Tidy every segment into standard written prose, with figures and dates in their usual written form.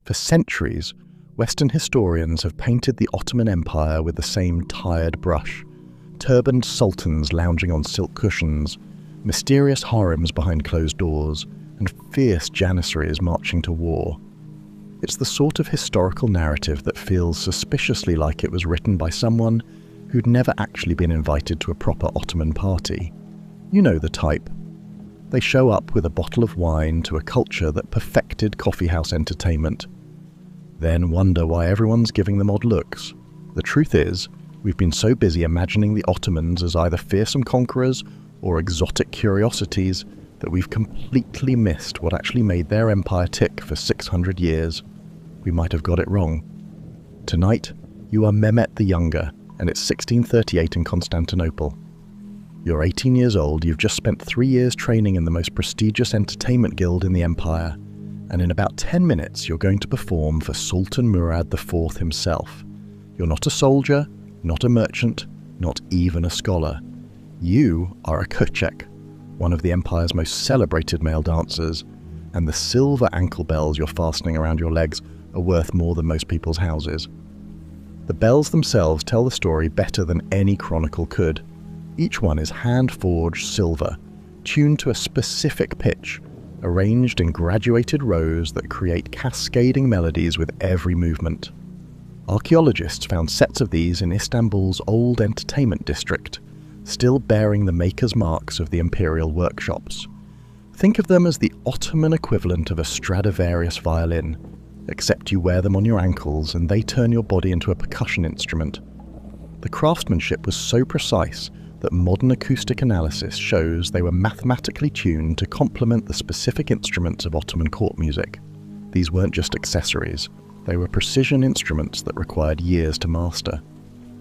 For centuries, Western historians have painted the Ottoman Empire with the same tired brush. Turbaned sultans lounging on silk cushions, mysterious harems behind closed doors, and fierce janissaries marching to war. It's the sort of historical narrative that feels suspiciously like it was written by someone who'd never actually been invited to a proper Ottoman party. You know the type. They show up with a bottle of wine to a culture that perfected coffeehouse entertainment, then wonder why everyone's giving them odd looks. The truth is, we've been so busy imagining the Ottomans as either fearsome conquerors or exotic curiosities that we've completely missed what actually made their empire tick for 600 years. We might have got it wrong. Tonight, you are Mehmet the Younger, and it's 1638 in Constantinople. You're 18 years old, you've just spent 3 years training in the most prestigious entertainment guild in the empire, and in about 10 minutes you're going to perform for Sultan Murad IV himself. You're not a soldier, not a merchant, not even a scholar. You are a Köçek, one of the empire's most celebrated male dancers, and the silver ankle bells you're fastening around your legs are worth more than most people's houses. The bells themselves tell the story better than any chronicle could. Each one is hand-forged silver, tuned to a specific pitch, arranged in graduated rows that create cascading melodies with every movement. Archaeologists found sets of these in Istanbul's old entertainment district, still bearing the maker's marks of the imperial workshops. Think of them as the Ottoman equivalent of a Stradivarius violin, except you wear them on your ankles and they turn your body into a percussion instrument. The craftsmanship was so precise that modern acoustic analysis shows they were mathematically tuned to complement the specific instruments of Ottoman court music. These weren't just accessories, they were precision instruments that required years to master.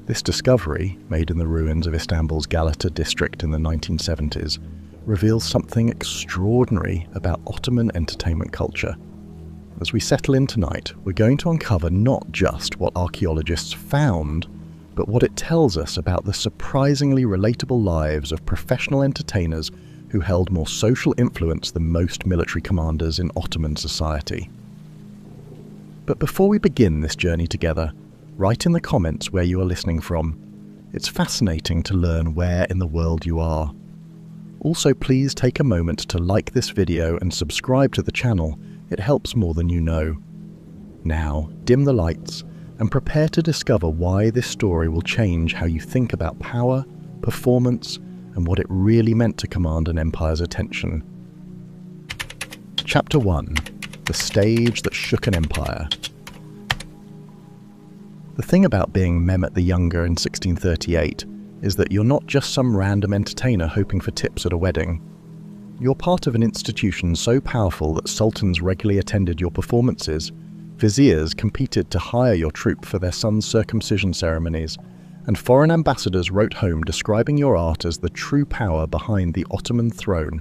This discovery, made in the ruins of Istanbul's Galata district in the 1970s, reveals something extraordinary about Ottoman entertainment culture. As we settle in tonight, we're going to uncover not just what archaeologists found, but what it tells us about the surprisingly relatable lives of professional entertainers who held more social influence than most military commanders in Ottoman society. But before we begin this journey together, write in the comments where you are listening from. It's fascinating to learn where in the world you are. Also, please take a moment to like this video and subscribe to the channel. It helps more than you know. Now, dim the lights and prepare to discover why this story will change how you think about power, performance, and what it really meant to command an empire's attention. Chapter 1. The Stage That Shook an Empire. The thing about being Mehmet the Younger in 1638 is that you're not just some random entertainer hoping for tips at a wedding. You're part of an institution so powerful that sultans regularly attended your performances, viziers competed to hire your troupe for their sons' circumcision ceremonies, and foreign ambassadors wrote home describing your art as the true power behind the Ottoman throne.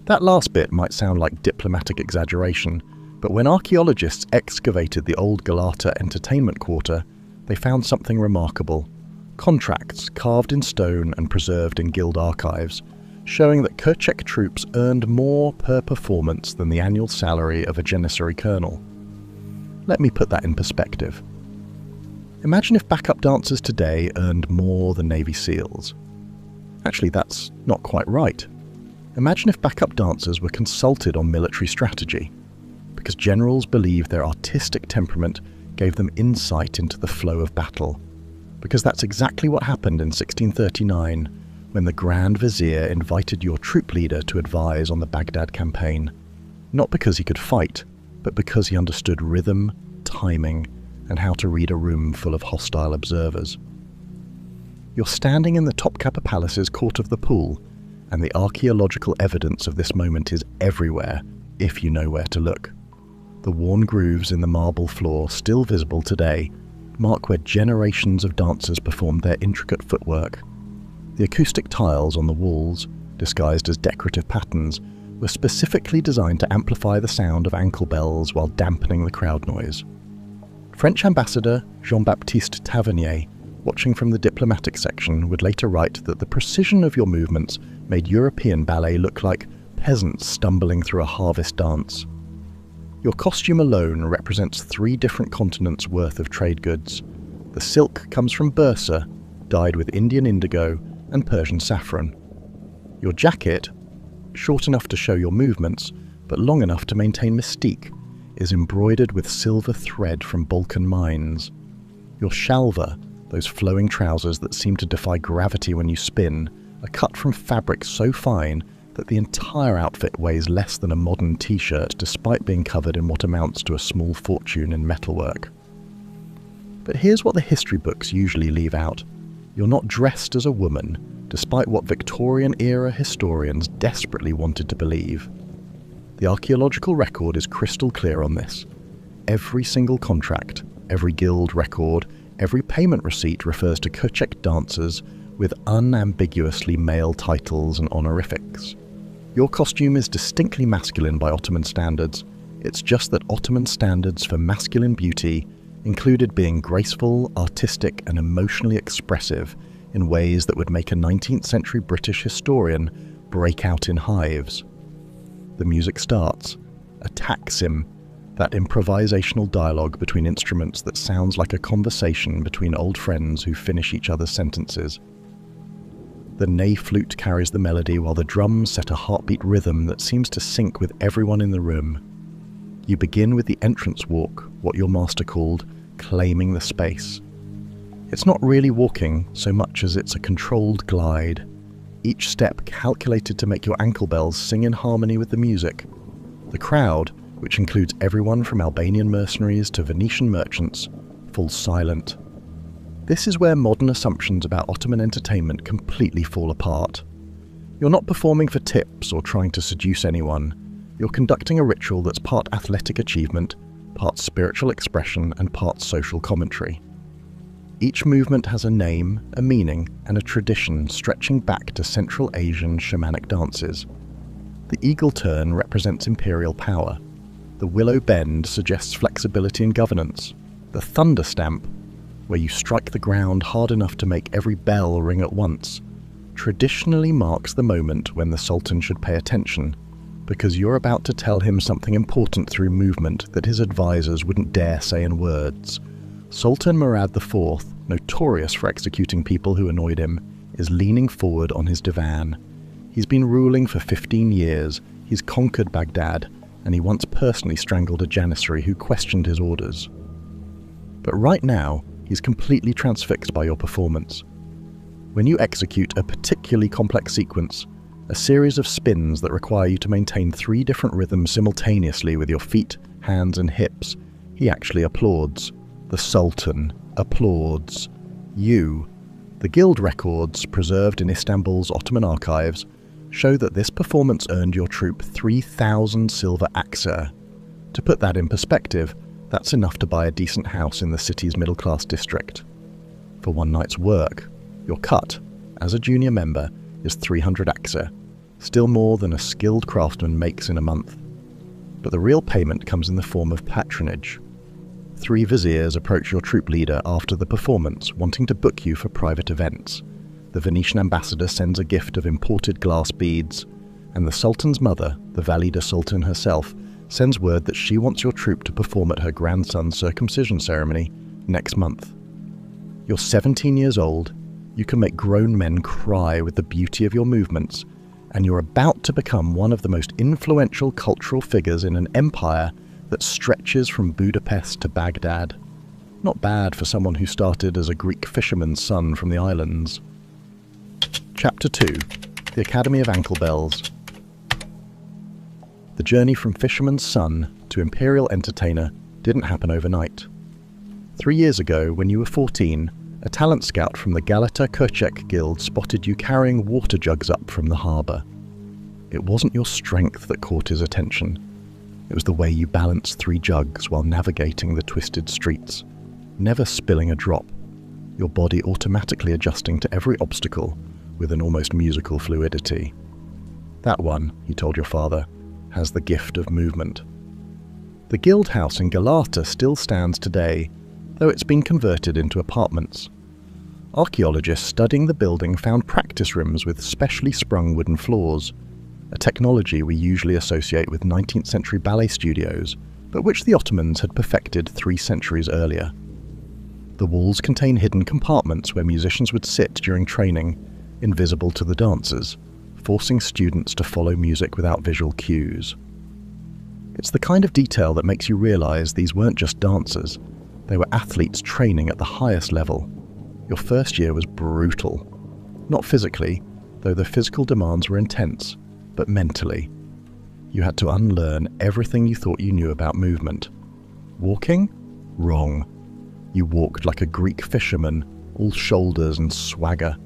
That last bit might sound like diplomatic exaggeration, but when archaeologists excavated the old Galata entertainment quarter, they found something remarkable. Contracts carved in stone and preserved in guild archives, showing that Köçek troops earned more per performance than the annual salary of a janissary colonel. Let me put that in perspective. Imagine if backup dancers today earned more than Navy SEALs. Actually, that's not quite right. Imagine if backup dancers were consulted on military strategy, because generals believed their artistic temperament gave them insight into the flow of battle. Because that's exactly what happened in 1639, when the Grand Vizier invited your troop leader to advise on the Baghdad campaign. Not because he could fight, but because he understood rhythm, timing, and how to read a room full of hostile observers. You're standing in the Topkapı Palace's Court of the Pool, and the archaeological evidence of this moment is everywhere, if you know where to look. The worn grooves in the marble floor, still visible today, mark where generations of dancers performed their intricate footwork. The acoustic tiles on the walls, disguised as decorative patterns, were specifically designed to amplify the sound of ankle bells while dampening the crowd noise. French ambassador Jean-Baptiste Tavernier, watching from the diplomatic section, would later write that the precision of your movements made European ballet look like peasants stumbling through a harvest dance. Your costume alone represents 3 different continents' worth of trade goods. The silk comes from Bursa, dyed with Indian indigo and Persian saffron. Your jacket, short enough to show your movements, but long enough to maintain mystique, is embroidered with silver thread from Balkan mines. Your shalva, those flowing trousers that seem to defy gravity when you spin, are cut from fabric so fine that the entire outfit weighs less than a modern t-shirt despite being covered in what amounts to a small fortune in metalwork. But here's what the history books usually leave out. You're not dressed as a woman, despite what Victorian-era historians desperately wanted to believe. The archaeological record is crystal clear on this. Every single contract, every guild record, every payment receipt refers to Köçek dancers with unambiguously male titles and honorifics. Your costume is distinctly masculine by Ottoman standards. It's just that Ottoman standards for masculine beauty included being graceful, artistic, and emotionally expressive in ways that would make a 19th century British historian break out in hives. The music starts, a taksim, that improvisational dialogue between instruments that sounds like a conversation between old friends who finish each other's sentences. The ney flute carries the melody while the drums set a heartbeat rhythm that seems to sync with everyone in the room. You begin with the entrance walk, what your master called claiming the space. It's not really walking so much as it's a controlled glide, each step calculated to make your ankle bells sing in harmony with the music. The crowd, which includes everyone from Albanian mercenaries to Venetian merchants, falls silent. This is where modern assumptions about Ottoman entertainment completely fall apart. You're not performing for tips or trying to seduce anyone. You're conducting a ritual that's part athletic achievement, part spiritual expression, and part social commentary. Each movement has a name, a meaning, and a tradition stretching back to Central Asian shamanic dances. The eagle turn represents imperial power. The willow bend suggests flexibility and governance. The thunder stamp, where you strike the ground hard enough to make every bell ring at once, traditionally marks the moment when the Sultan should pay attention, because you're about to tell him something important through movement that his advisors wouldn't dare say in words. Sultan Murad IV, notorious for executing people who annoyed him, is leaning forward on his divan. He's been ruling for 15 years, he's conquered Baghdad, and he once personally strangled a janissary who questioned his orders. But right now, he's completely transfixed by your performance. When you execute a particularly complex sequence, a series of spins that require you to maintain 3 different rhythms simultaneously with your feet, hands, and hips, he actually applauds. The Sultan applauds. You. The guild records, preserved in Istanbul's Ottoman archives, show that this performance earned your troupe 3,000 silver akçe. To put that in perspective, that's enough to buy a decent house in the city's middle-class district. For one night's work, your cut, as a junior member, is 300 akçe, still more than a skilled craftsman makes in a month. But the real payment comes in the form of patronage. 3 viziers approach your troop leader after the performance, wanting to book you for private events. The Venetian ambassador sends a gift of imported glass beads, and the Sultan's mother, the Valide Sultan herself, sends word that she wants your troupe to perform at her grandson's circumcision ceremony next month. You're 17 years old, you can make grown men cry with the beauty of your movements, and you're about to become one of the most influential cultural figures in an empire that stretches from Budapest to Baghdad. Not bad for someone who started as a Greek fisherman's son from the islands. Chapter 2. The Academy of Ankle Bells. The journey from fisherman's son to imperial entertainer didn't happen overnight. 3 years ago, when you were 14, a talent scout from the Galata Köçek guild spotted you carrying water jugs up from the harbour. It wasn't your strength that caught his attention. It was the way you balanced 3 jugs while navigating the twisted streets, never spilling a drop, your body automatically adjusting to every obstacle with an almost musical fluidity. That one, he told your father, has the gift of movement. The guild house in Galata still stands today, though it's been converted into apartments. Archaeologists studying the building found practice rooms with specially sprung wooden floors, a technology we usually associate with 19th century ballet studios, but which the Ottomans had perfected 3 centuries earlier. The walls contain hidden compartments where musicians would sit during training, invisible to the dancers, forcing students to follow music without visual cues. It's the kind of detail that makes you realize these weren't just dancers, they were athletes training at the highest level. Your first year was brutal. Not physically, though the physical demands were intense, but mentally. You had to unlearn everything you thought you knew about movement. Walking? Wrong. You walked like a Greek fisherman, all shoulders and swagger.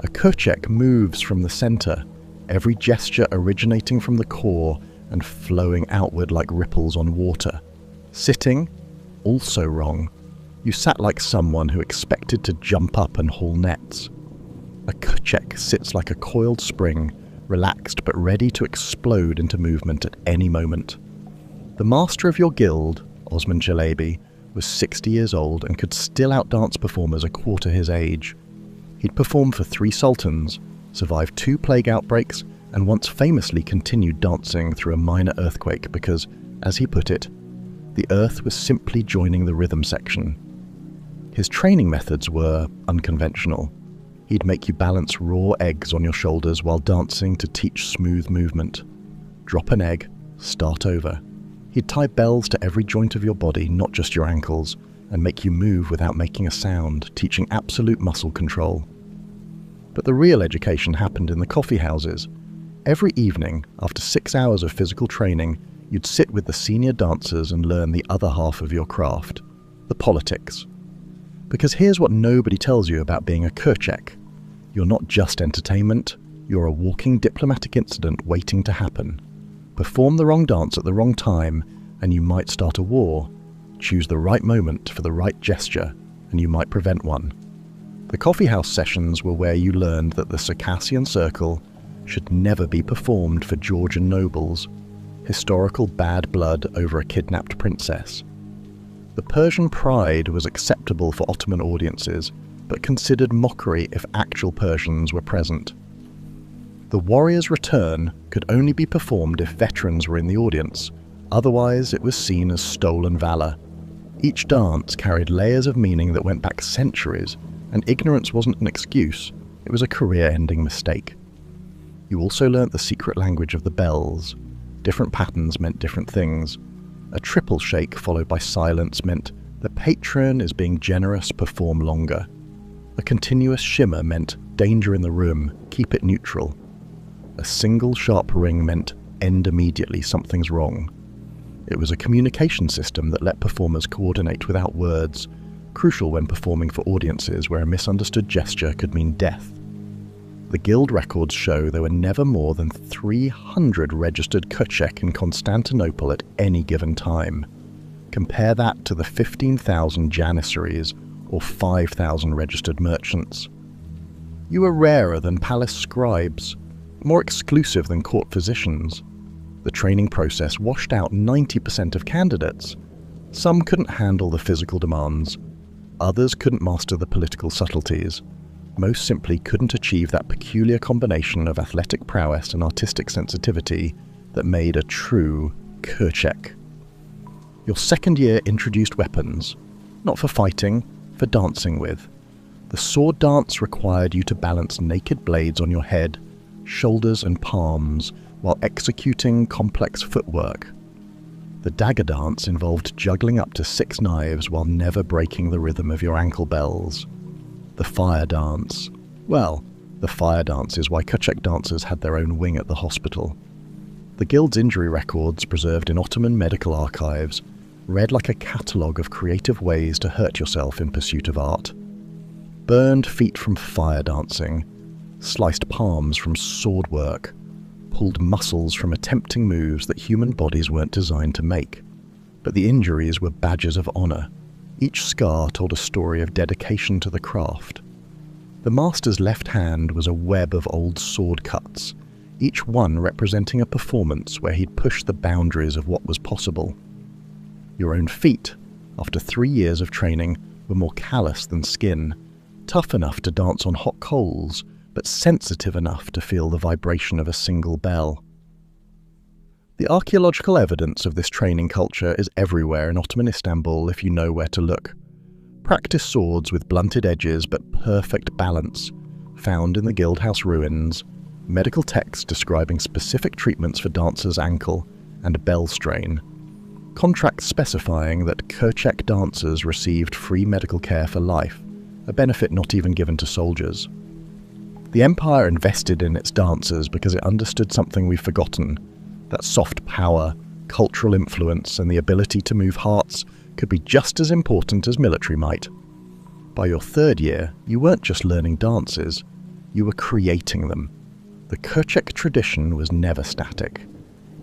A Köçek moves from the center, every gesture originating from the core and flowing outward like ripples on water. Sitting? Also wrong. You sat like someone who expected to jump up and haul nets. A Köçek sits like a coiled spring, relaxed but ready to explode into movement at any moment. The master of your guild, Osman Jalebi, was 60 years old and could still outdance performers a quarter his age. He'd performed for 3 sultans, survived 2 plague outbreaks, and once famously continued dancing through a minor earthquake because, as he put it, the earth was simply joining the rhythm section. His training methods were unconventional. He'd make you balance raw eggs on your shoulders while dancing to teach smooth movement. Drop an egg, start over. He'd tie bells to every joint of your body, not just your ankles, and make you move without making a sound, teaching absolute muscle control. But the real education happened in the coffee houses. Every evening, after 6 hours of physical training, you'd sit with the senior dancers and learn the other half of your craft, the politics. Because here's what nobody tells you about being a Köçek. You're not just entertainment, you're a walking diplomatic incident waiting to happen. Perform the wrong dance at the wrong time, and you might start a war. Choose the right moment for the right gesture, and you might prevent one. The coffeehouse sessions were where you learned that the Circassian Circle should never be performed for Georgian nobles, historical bad blood over a kidnapped princess. The Persian Pride was acceptable for Ottoman audiences, but considered mockery if actual Persians were present. The Warrior's Return could only be performed if veterans were in the audience, otherwise it was seen as stolen valor. Each dance carried layers of meaning that went back centuries, and ignorance wasn't an excuse, it was a career-ending mistake. You also learnt the secret language of the bells. Different patterns meant different things. A triple shake followed by silence meant the patron is being generous, perform longer. A continuous shimmer meant danger in the room, keep it neutral. A single sharp ring meant end immediately, something's wrong. It was a communication system that let performers coordinate without words, crucial when performing for audiences where a misunderstood gesture could mean death. The guild records show there were never more than 300 registered Köçek in Constantinople at any given time. Compare that to the 15,000 janissaries or 5,000 registered merchants. You were rarer than palace scribes, more exclusive than court physicians. The training process washed out 90% of candidates. Some couldn't handle the physical demands. Others couldn't master the political subtleties. Most simply couldn't achieve that peculiar combination of athletic prowess and artistic sensitivity that made a true Köçek. Your second year introduced weapons, not for fighting, for dancing with. The sword dance required you to balance naked blades on your head, shoulders and palms while executing complex footwork. The dagger dance involved juggling up to 6 knives while never breaking the rhythm of your ankle bells. The fire dance. Well, the fire dance is why Köçek dancers had their own wing at the hospital. The guild's injury records, preserved in Ottoman medical archives, read like a catalogue of creative ways to hurt yourself in pursuit of art. Burned feet from fire dancing, sliced palms from sword work, pulled muscles from attempting moves that human bodies weren't designed to make. But the injuries were badges of honor. Each scar told a story of dedication to the craft. The master's left hand was a web of old sword cuts, each one representing a performance where he'd pushed the boundaries of what was possible. Your own feet, after 3 years of training, were more callous than skin, tough enough to dance on hot coals, but sensitive enough to feel the vibration of a single bell. The archaeological evidence of this training culture is everywhere in Ottoman Istanbul if you know where to look. Practice swords with blunted edges but perfect balance, found in the guildhouse ruins, medical texts describing specific treatments for dancers' ankle, and a bell strain. Contracts specifying that Köçek dancers received free medical care for life, a benefit not even given to soldiers. The empire invested in its dancers because it understood something we've forgotten, that soft power, cultural influence, and the ability to move hearts could be just as important as military might. By your third year, you weren't just learning dances, you were creating them. The Köçek tradition was never static.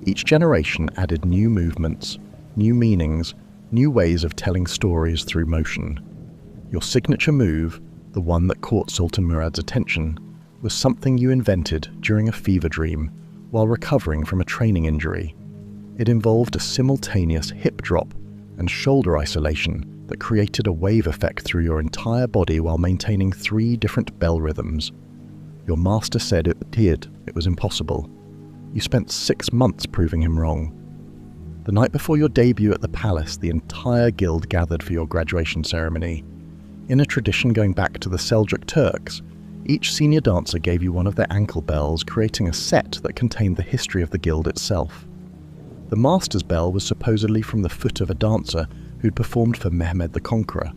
Each generation added new movements, new meanings, new ways of telling stories through motion. Your signature move, the one that caught Sultan Murad's attention, was something you invented during a fever dream while recovering from a training injury. It involved a simultaneous hip drop and shoulder isolation that created a wave effect through your entire body while maintaining 3 different bell rhythms. Your master said it was impossible. You spent 6 months proving him wrong. The night before your debut at the palace, the entire guild gathered for your graduation ceremony. In a tradition going back to the Seljuk Turks, each senior dancer gave you one of their ankle bells, creating a set that contained the history of the guild itself. The master's bell was supposedly from the foot of a dancer who'd performed for Mehmed the Conqueror.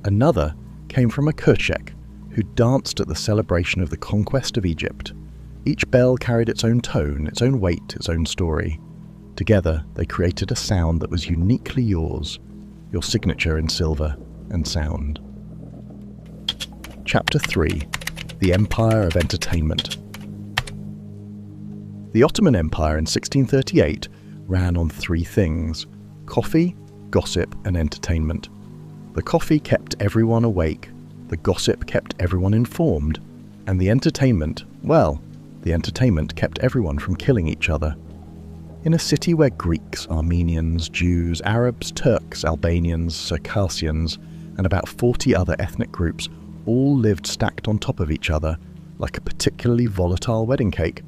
Another came from a Köçek who danced at the celebration of the conquest of Egypt. Each bell carried its own tone, its own weight, its own story. Together, they created a sound that was uniquely yours, your signature in silver and sound. Chapter 3: The Empire of Entertainment. The Ottoman Empire in 1638 ran on 3 things: coffee, gossip, and entertainment. The coffee kept everyone awake, the gossip kept everyone informed, and the entertainment kept everyone from killing each other. In a city where Greeks, Armenians, Jews, Arabs, Turks, Albanians, Circassians, and about 40 other ethnic groups all lived stacked on top of each other, like a particularly volatile wedding cake,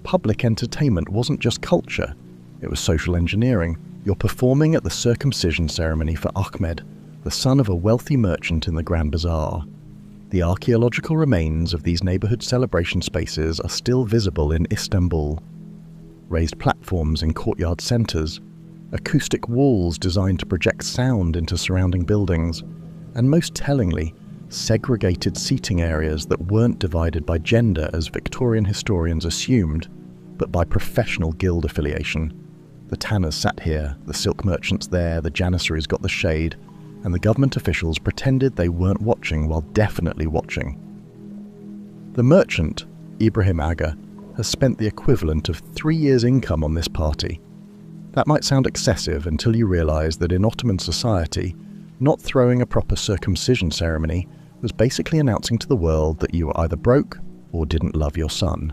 public entertainment wasn't just culture, it was social engineering. You're performing at the circumcision ceremony for Ahmed, the son of a wealthy merchant in the Grand Bazaar. The archaeological remains of these neighborhood celebration spaces are still visible in Istanbul. Raised platforms in courtyard centers, acoustic walls designed to project sound into surrounding buildings, and most tellingly, segregated seating areas that weren't divided by gender as Victorian historians assumed, but by professional guild affiliation. The tanners sat here, the silk merchants there, the janissaries got the shade, and the government officials pretended they weren't watching while definitely watching. The merchant, Ibrahim Aga, has spent the equivalent of 3 years' income on this party. That might sound excessive until you realize that in Ottoman society, not throwing a proper circumcision ceremony was basically announcing to the world that you were either broke or didn't love your son.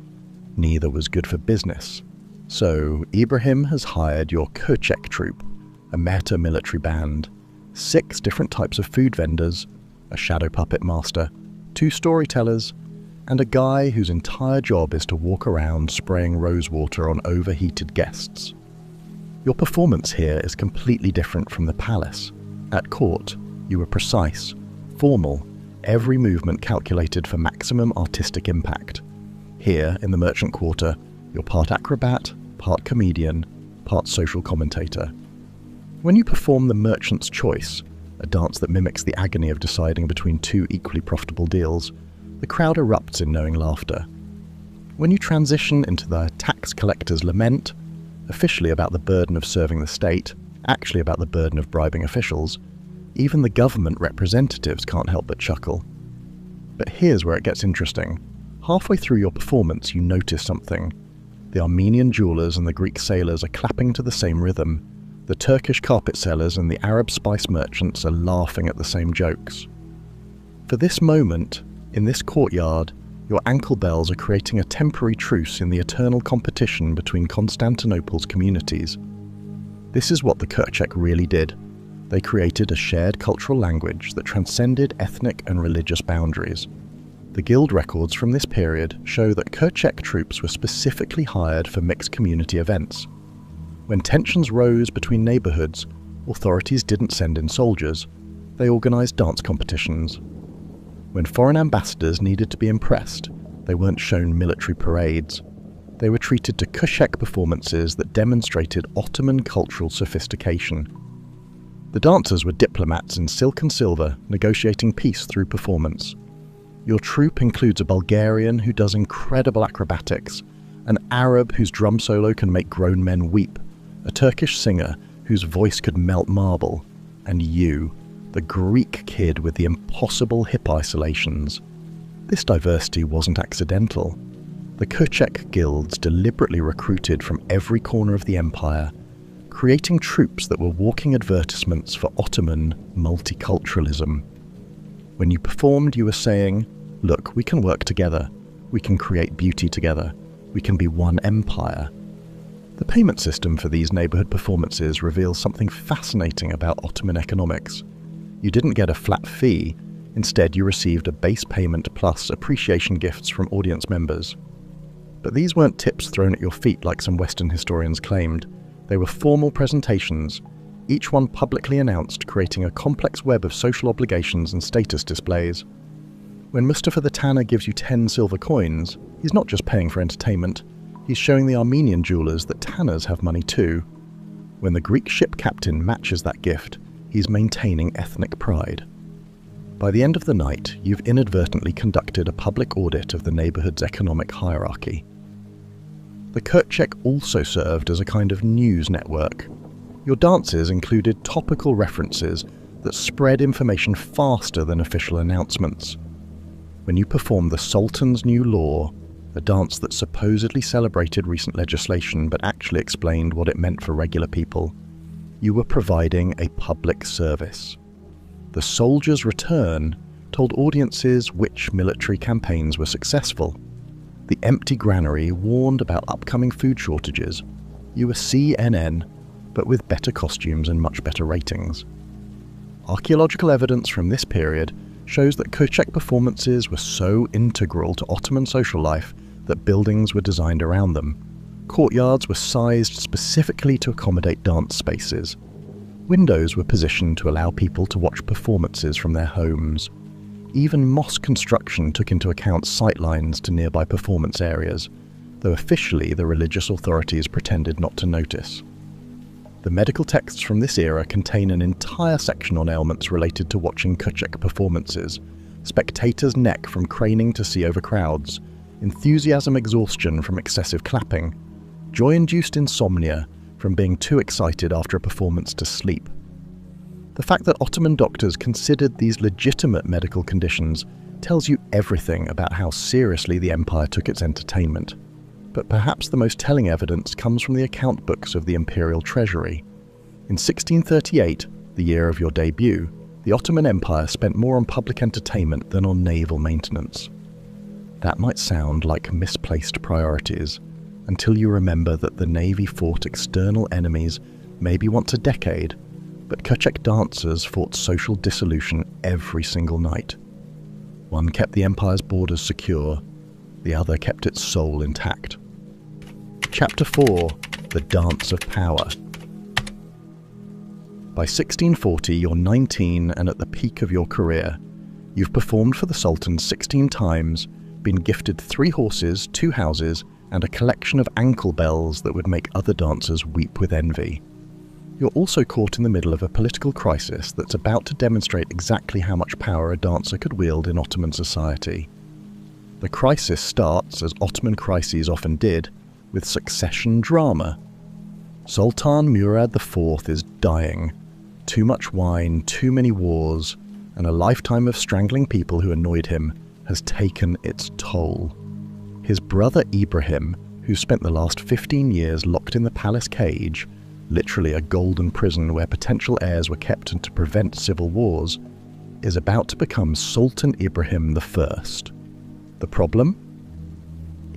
Neither was good for business. So Ibrahim has hired your Köçek troupe, a meta-military band, 6 different types of food vendors, a shadow puppet master, 2 storytellers, and a guy whose entire job is to walk around spraying rosewater on overheated guests. Your performance here is completely different from the palace. At court, you were precise, formal, every movement calculated for maximum artistic impact. Here, in the merchant quarter, you're part acrobat, part comedian, part social commentator. When you perform the merchant's choice, a dance that mimics the agony of deciding between 2 equally profitable deals, the crowd erupts in knowing laughter. When you transition into the tax collector's lament, officially about the burden of serving the state, actually about the burden of bribing officials, even the government representatives can't help but chuckle. But here's where it gets interesting. Halfway through your performance, you notice something. The Armenian jewelers and the Greek sailors are clapping to the same rhythm. The Turkish carpet sellers and the Arab spice merchants are laughing at the same jokes. For this moment, in this courtyard, your ankle bells are creating a temporary truce in the eternal competition between Constantinople's communities. This is what the Köçek really did. They created a shared cultural language that transcended ethnic and religious boundaries. The guild records from this period show that Köçek troops were specifically hired for mixed community events. When tensions rose between neighborhoods, authorities didn't send in soldiers. They organized dance competitions. When foreign ambassadors needed to be impressed, they weren't shown military parades. They were treated to Köçek performances that demonstrated Ottoman cultural sophistication. The dancers were diplomats in silk and silver, negotiating peace through performance. Your troupe includes a Bulgarian who does incredible acrobatics, an Arab whose drum solo can make grown men weep, a Turkish singer whose voice could melt marble, and you, the Greek kid with the impossible hip isolations. This diversity wasn't accidental. The Köçek guilds deliberately recruited from every corner of the empire, creating troupes that were walking advertisements for Ottoman multiculturalism. When you performed, you were saying, "Look, we can work together. We can create beauty together. We can be one empire." The payment system for these neighborhood performances reveals something fascinating about Ottoman economics. You didn't get a flat fee. Instead, you received a base payment plus appreciation gifts from audience members. But these weren't tips thrown at your feet like some Western historians claimed. They were formal presentations, each one publicly announced, creating a complex web of social obligations and status displays. When Mustafa the Tanner gives you 10 silver coins, he's not just paying for entertainment, he's showing the Armenian jewelers that tanners have money too. When the Greek ship captain matches that gift, he's maintaining ethnic pride. By the end of the night, you've inadvertently conducted a public audit of the neighborhood's economic hierarchy. The Köçek also served as a kind of news network. Your dances included topical references that spread information faster than official announcements. When you performed the Sultan's New Law, a dance that supposedly celebrated recent legislation but actually explained what it meant for regular people, you were providing a public service. The soldier's return told audiences which military campaigns were successful. The empty granary warned about upcoming food shortages. You were CNN, but with better costumes and much better ratings. Archaeological evidence from this period shows that Köçek performances were so integral to Ottoman social life that buildings were designed around them. Courtyards were sized specifically to accommodate dance spaces. Windows were positioned to allow people to watch performances from their homes. Even mosque construction took into account sightlines to nearby performance areas, though officially the religious authorities pretended not to notice. The medical texts from this era contain an entire section on ailments related to watching Köçek performances: spectators' neck from craning to see over crowds, enthusiasm exhaustion from excessive clapping, joy-induced insomnia from being too excited after a performance to sleep. The fact that Ottoman doctors considered these legitimate medical conditions tells you everything about how seriously the empire took its entertainment. But perhaps the most telling evidence comes from the account books of the imperial treasury. In 1638, the year of your debut, the Ottoman Empire spent more on public entertainment than on naval maintenance. That might sound like misplaced priorities, until you remember that the navy fought external enemies maybe once a decade, but Köçek dancers fought social dissolution every single night. One kept the empire's borders secure, the other kept its soul intact. Chapter 4: The Dance of Power. By 1640, you're 19 and at the peak of your career. You've performed for the Sultan 16 times, been gifted 3 horses, 2 houses, and a collection of ankle bells that would make other dancers weep with envy. You're also caught in the middle of a political crisis that's about to demonstrate exactly how much power a dancer could wield in Ottoman society. The crisis starts, as Ottoman crises often did, with succession drama. Sultan Murad IV is dying. Too much wine, too many wars, and a lifetime of strangling people who annoyed him has taken its toll. His brother Ibrahim, who spent the last 15 years locked in the palace cage, literally a golden prison where potential heirs were kept to prevent civil wars, is about to become Sultan Ibrahim I. The problem?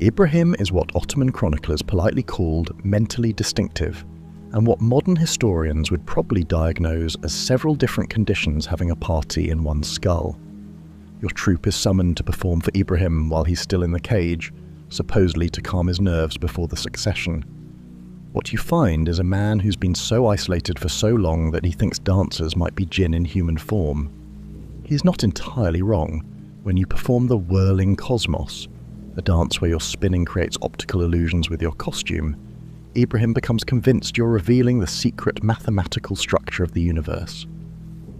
Ibrahim is what Ottoman chroniclers politely called mentally distinctive, and what modern historians would probably diagnose as several different conditions having a party in one skull. Your troupe is summoned to perform for Ibrahim while he's still in the cage, supposedly to calm his nerves before the succession. What you find is a man who's been so isolated for so long that he thinks dancers might be jinn in human form. He's not entirely wrong. When you perform the whirling cosmos, a dance where your spinning creates optical illusions with your costume, Ibrahim becomes convinced you're revealing the secret mathematical structure of the universe.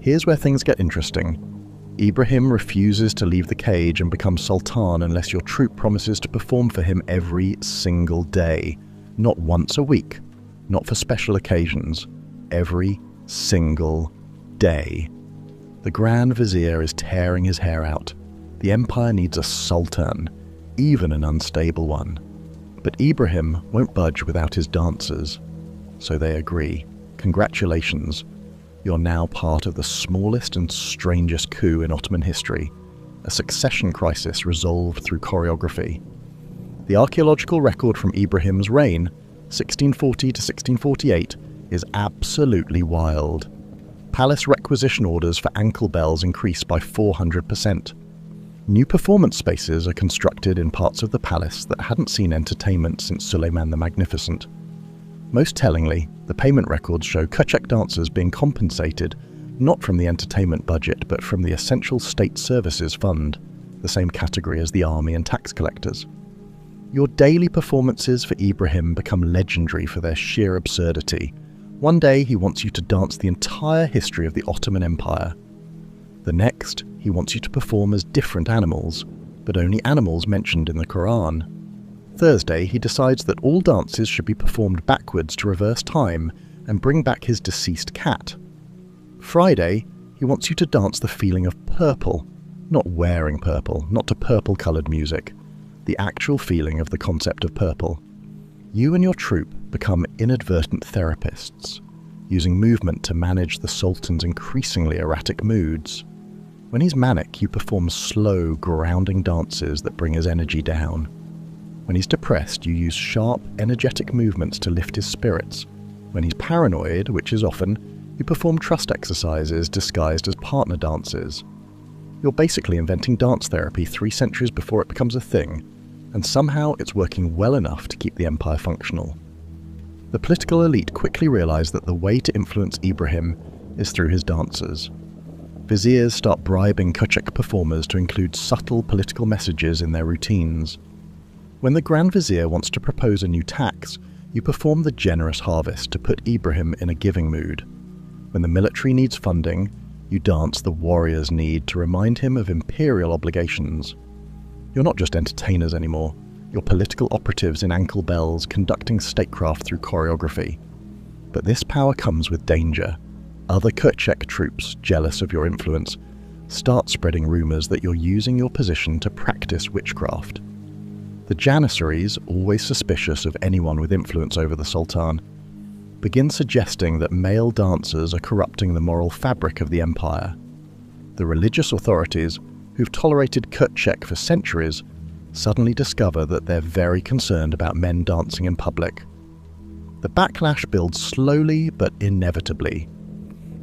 Here's where things get interesting. Ibrahim refuses to leave the cage and become sultan unless your troupe promises to perform for him every single day. Not once a week, not for special occasions, every single day. The Grand Vizier is tearing his hair out. The empire needs a sultan, even an unstable one. But Ibrahim won't budge without his dancers. So they agree. Congratulations, you're now part of the smallest and strangest coup in Ottoman history, a succession crisis resolved through choreography. The archaeological record from Ibrahim's reign, 1640 to 1648, is absolutely wild. Palace requisition orders for ankle bells increase by 400%. New performance spaces are constructed in parts of the palace that hadn't seen entertainment since Suleiman the Magnificent. Most tellingly, the payment records show Köçek dancers being compensated not from the entertainment budget but from the Essential State Services Fund, the same category as the army and tax collectors. Your daily performances for Ibrahim become legendary for their sheer absurdity. One day he wants you to dance the entire history of the Ottoman Empire. The next, he wants you to perform as different animals, but only animals mentioned in the Quran. Thursday, he decides that all dances should be performed backwards to reverse time and bring back his deceased cat. Friday, he wants you to dance the feeling of purple, not wearing purple, not to purple-coloured music. The actual feeling of the concept of purple. You and your troupe become inadvertent therapists, using movement to manage the sultan's increasingly erratic moods. When he's manic, you perform slow, grounding dances that bring his energy down. When he's depressed, you use sharp, energetic movements to lift his spirits. When he's paranoid, which is often, you perform trust exercises disguised as partner dances. You're basically inventing dance therapy 3 centuries before it becomes a thing, and somehow it's working well enough to keep the empire functional. The political elite quickly realize that the way to influence Ibrahim is through his dancers. Viziers start bribing Köçek performers to include subtle political messages in their routines. When the Grand Vizier wants to propose a new tax, you perform the generous harvest to put Ibrahim in a giving mood. When the military needs funding, you dance the warrior's need to remind him of imperial obligations. You're not just entertainers anymore, you're political operatives in ankle bells conducting statecraft through choreography. But this power comes with danger. Other Köçek troops, jealous of your influence, start spreading rumours that you're using your position to practice witchcraft. The Janissaries, always suspicious of anyone with influence over the Sultan, begin suggesting that male dancers are corrupting the moral fabric of the empire. The religious authorities, who've tolerated Köçek for centuries, suddenly discover that they're very concerned about men dancing in public. The backlash builds slowly but inevitably.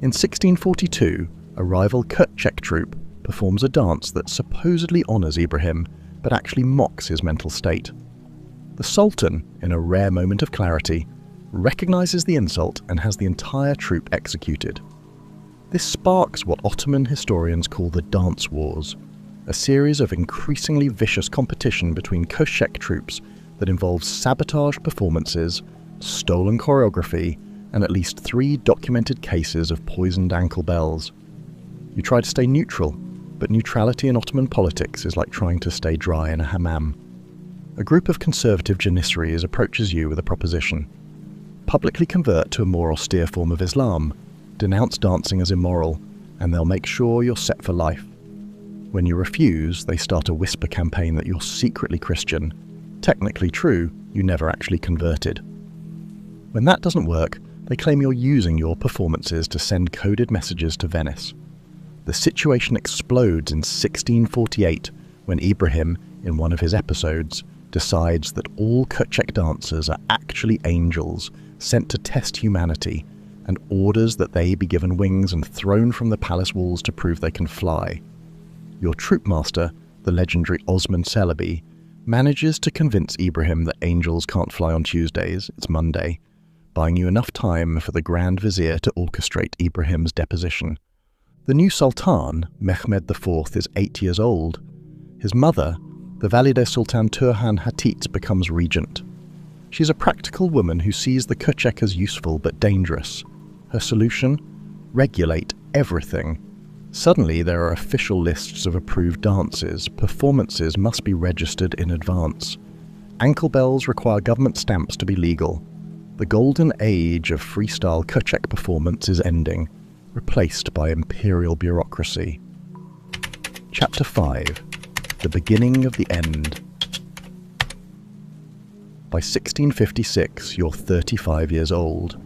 In 1642, a rival Köçek troupe performs a dance that supposedly honours Ibrahim, but actually mocks his mental state. The Sultan, in a rare moment of clarity, recognises the insult and has the entire troupe executed. This sparks what Ottoman historians call the Dance Wars, a series of increasingly vicious competition between Köçek troops that involves sabotaged performances, stolen choreography, and at least 3 documented cases of poisoned ankle bells. You try to stay neutral, but neutrality in Ottoman politics is like trying to stay dry in a hammam. A group of conservative Janissaries approaches you with a proposition. Publicly convert to a more austere form of Islam, denounce dancing as immoral, and they'll make sure you're set for life. When you refuse, they start a whisper campaign that you're secretly Christian. Technically true, you never actually converted. When that doesn't work, they claim you're using your performances to send coded messages to Venice. The situation explodes in 1648 when Ibrahim, in one of his episodes, decides that all Köçek dancers are actually angels sent to test humanity, and orders that they be given wings and thrown from the palace walls to prove they can fly. Your troop master, the legendary Osman Celebi, manages to convince Ibrahim that angels can't fly on Tuesdays, it's Monday, buying you enough time for the Grand Vizier to orchestrate Ibrahim's deposition. The new Sultan, Mehmed IV, is 8 years old. His mother, the Valide Sultan Turhan Hatit, becomes regent. She's a practical woman who sees the Köçek as useful but dangerous. Her solution? Regulate everything. Suddenly there are official lists of approved dances. Performances must be registered in advance. Ankle bells require government stamps to be legal. The golden age of freestyle Köçek performance is ending, replaced by imperial bureaucracy. Chapter 5. The beginning of the end. By 1656, you're 35 years old,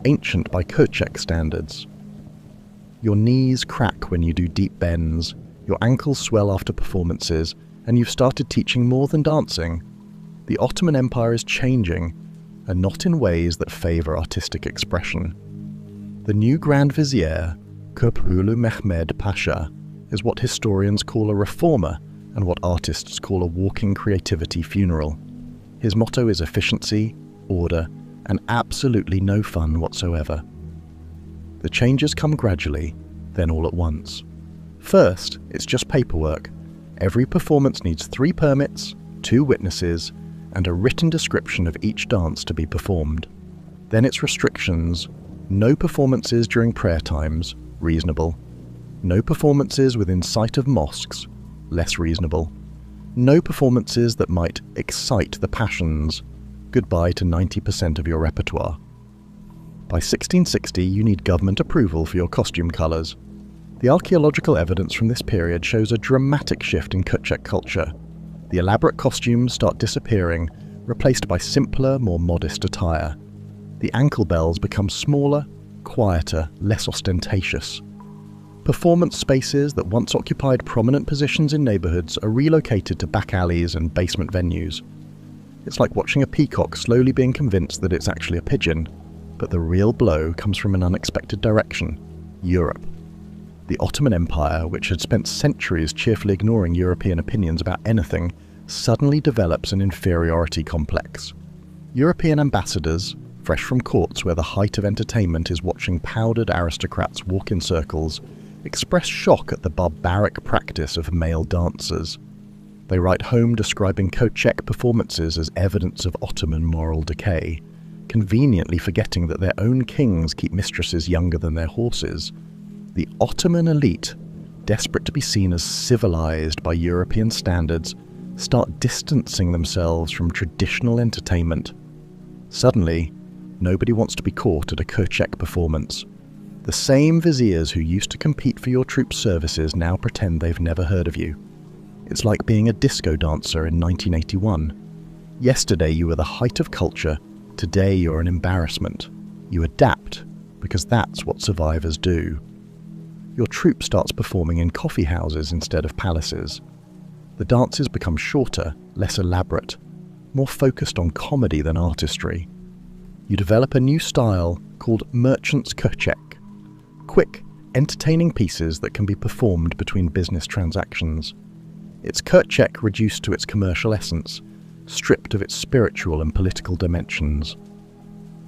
ancient by Köçek standards. Your knees crack when you do deep bends, your ankles swell after performances, and you've started teaching more than dancing. The Ottoman Empire is changing, and not in ways that favour artistic expression. The new Grand Vizier, Köprülü Mehmed Pasha, is what historians call a reformer and what artists call a walking creativity funeral. His motto is efficiency, order, and absolutely no fun whatsoever. The changes come gradually, then all at once. First, it's just paperwork. Every performance needs 3 permits, 2 witnesses, and a written description of each dance to be performed. Then it's restrictions. No performances during prayer times, reasonable. No performances within sight of mosques, less reasonable. No performances that might excite the passions. Goodbye to 90% of your repertoire. By 1660, you need government approval for your costume colours. The archaeological evidence from this period shows a dramatic shift in Köçek culture. The elaborate costumes start disappearing, replaced by simpler, more modest attire. The ankle bells become smaller, quieter, less ostentatious. Performance spaces that once occupied prominent positions in neighbourhoods are relocated to back alleys and basement venues. It's like watching a peacock slowly being convinced that it's actually a pigeon, but the real blow comes from an unexpected direction: Europe. The Ottoman Empire, which had spent centuries cheerfully ignoring European opinions about anything, suddenly develops an inferiority complex. European ambassadors, fresh from courts where the height of entertainment is watching powdered aristocrats walk in circles, express shock at the barbaric practice of male dancers. They write home describing Köçek performances as evidence of Ottoman moral decay, conveniently forgetting that their own kings keep mistresses younger than their horses. The Ottoman elite, desperate to be seen as civilized by European standards, start distancing themselves from traditional entertainment. Suddenly, nobody wants to be caught at a Köçek performance. The same viziers who used to compete for your troops' services now pretend they've never heard of you. It's like being a disco dancer in 1981. Yesterday you were the height of culture, today you're an embarrassment. You adapt, because that's what survivors do. Your troupe starts performing in coffee houses instead of palaces. The dances become shorter, less elaborate, more focused on comedy than artistry. You develop a new style called merchant's Köçek. Quick, entertaining pieces that can be performed between business transactions. It's Köçek reduced to its commercial essence, stripped of its spiritual and political dimensions.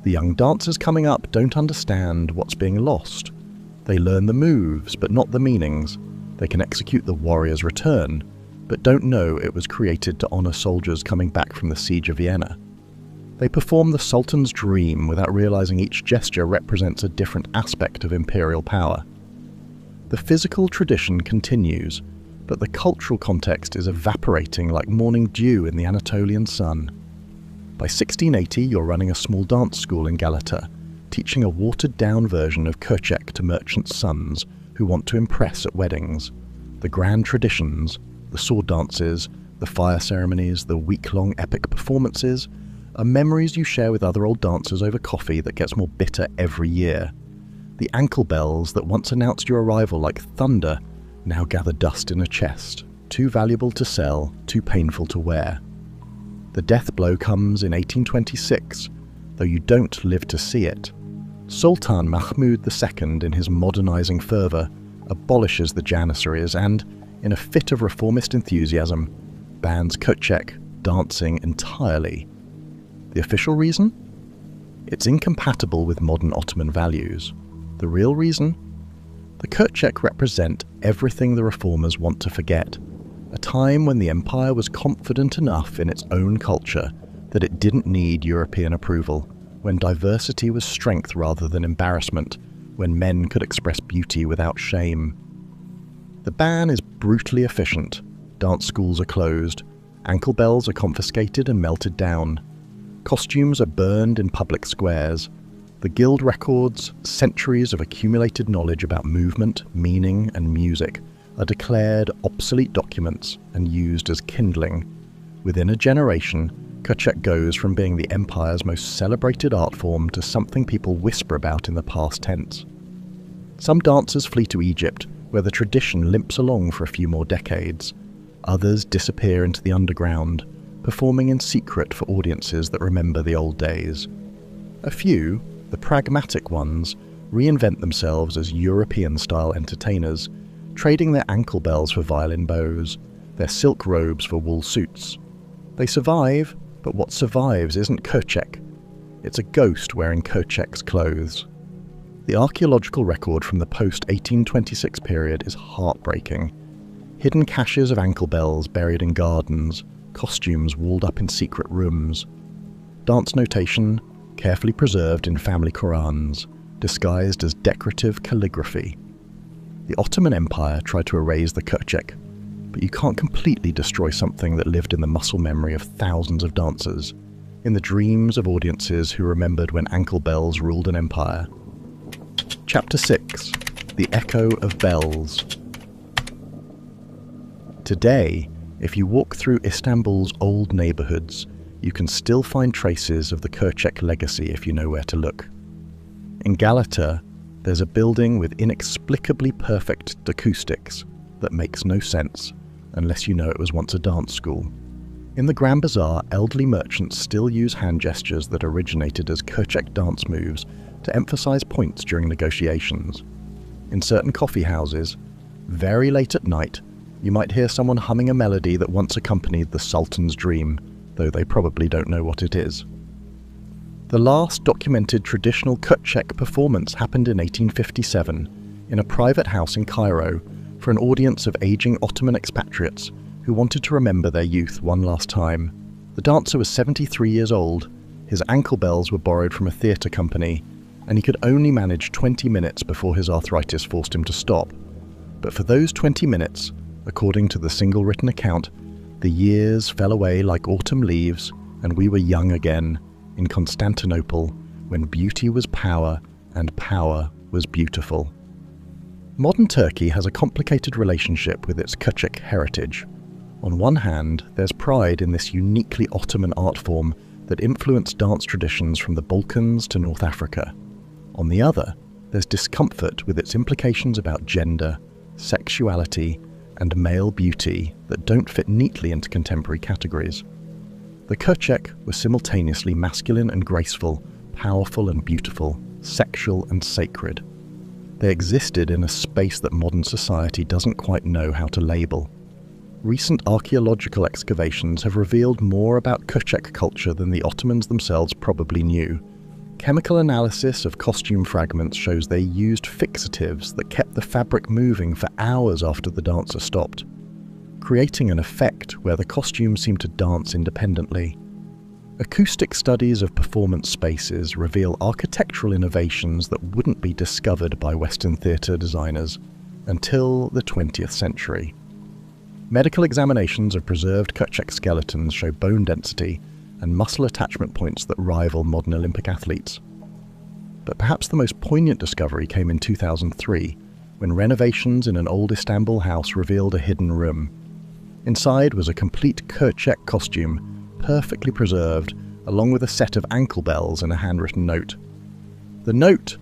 The young dancers coming up don't understand what's being lost. They learn the moves, but not the meanings. They can execute the warrior's return, but don't know it was created to honour soldiers coming back from the siege of Vienna. They perform the sultan's dream without realising each gesture represents a different aspect of imperial power. The physical tradition continues, but the cultural context is evaporating like morning dew in the Anatolian sun. By 1680, you're running a small dance school in Galata, teaching a watered-down version of Köçek to merchants' sons who want to impress at weddings. The grand traditions, the sword dances, the fire ceremonies, the week-long epic performances, are memories you share with other old dancers over coffee that gets more bitter every year. The ankle bells that once announced your arrival like thunder now gather dust in a chest, too valuable to sell, too painful to wear. The death blow comes in 1826, though you don't live to see it. Sultan Mahmud II, in his modernising fervour, abolishes the Janissaries and, in a fit of reformist enthusiasm, bans Köçek dancing entirely. The official reason? It's incompatible with modern Ottoman values. The real reason? The Köçek represent everything the reformers want to forget. A time when the empire was confident enough in its own culture that it didn't need European approval, when diversity was strength rather than embarrassment, when men could express beauty without shame. The ban is brutally efficient. Dance schools are closed, ankle bells are confiscated and melted down. Costumes are burned in public squares. The guild records, centuries of accumulated knowledge about movement, meaning, and music, are declared obsolete documents and used as kindling. Within a generation, Köçek goes from being the empire's most celebrated art form to something people whisper about in the past tense. Some dancers flee to Egypt, where the tradition limps along for a few more decades. Others disappear into the underground, performing in secret for audiences that remember the old days. A few, the pragmatic ones, reinvent themselves as European-style entertainers, trading their ankle bells for violin bows, their silk robes for wool suits. They survive, but what survives isn't Köçek. It's a ghost wearing Köçek's clothes. The archaeological record from the post-1826 period is heartbreaking. Hidden caches of ankle bells buried in gardens, costumes walled up in secret rooms. Dance notation carefully preserved in family Qurans, disguised as decorative calligraphy. The Ottoman Empire tried to erase the Köçek, but you can't completely destroy something that lived in the muscle memory of thousands of dancers, in the dreams of audiences who remembered when ankle bells ruled an empire. Chapter 6. The Echo of Bells. Today, if you walk through Istanbul's old neighbourhoods, you can still find traces of the Köçek legacy if you know where to look. In Galata, there's a building with inexplicably perfect acoustics that makes no sense unless you know it was once a dance school. In the Grand Bazaar, elderly merchants still use hand gestures that originated as Köçek dance moves to emphasize points during negotiations. In certain coffee houses, very late at night, you might hear someone humming a melody that once accompanied the Sultan's dream, though they probably don't know what it is. The last documented traditional Köçek performance happened in 1857 in a private house in Cairo for an audience of aging Ottoman expatriates who wanted to remember their youth one last time. The dancer was 73 years old, his ankle bells were borrowed from a theatre company, and he could only manage 20 minutes before his arthritis forced him to stop. But for those 20 minutes, according to the single written account, the years fell away like autumn leaves, and we were young again, in Constantinople, when beauty was power, and power was beautiful. Modern Turkey has a complicated relationship with its Köçek heritage. On one hand, there's pride in this uniquely Ottoman art form that influenced dance traditions from the Balkans to North Africa. On the other, there's discomfort with its implications about gender, sexuality, and male beauty that don't fit neatly into contemporary categories. The Köçek were simultaneously masculine and graceful, powerful and beautiful, sexual and sacred. They existed in a space that modern society doesn't quite know how to label. Recent archaeological excavations have revealed more about Köçek culture than the Ottomans themselves probably knew. Chemical analysis of costume fragments shows they used fixatives that kept the fabric moving for hours after the dancer stopped, creating an effect where the costume seemed to dance independently. Acoustic studies of performance spaces reveal architectural innovations that wouldn't be discovered by Western theatre designers until the 20th century. Medical examinations of preserved Köçek skeletons show bone density and muscle attachment points that rival modern Olympic athletes. But perhaps the most poignant discovery came in 2003, when renovations in an old Istanbul house revealed a hidden room. Inside was a complete Köçek costume, perfectly preserved, along with a set of ankle bells and a handwritten note. The note,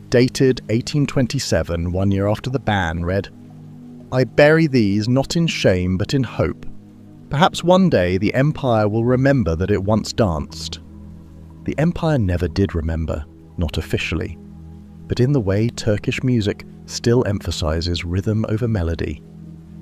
dated 1827, 1 year after the ban, read, "I bury these not in shame but in hope. Perhaps one day the empire will remember that it once danced." The empire never did remember, not officially, but in the way Turkish music still emphasizes rhythm over melody,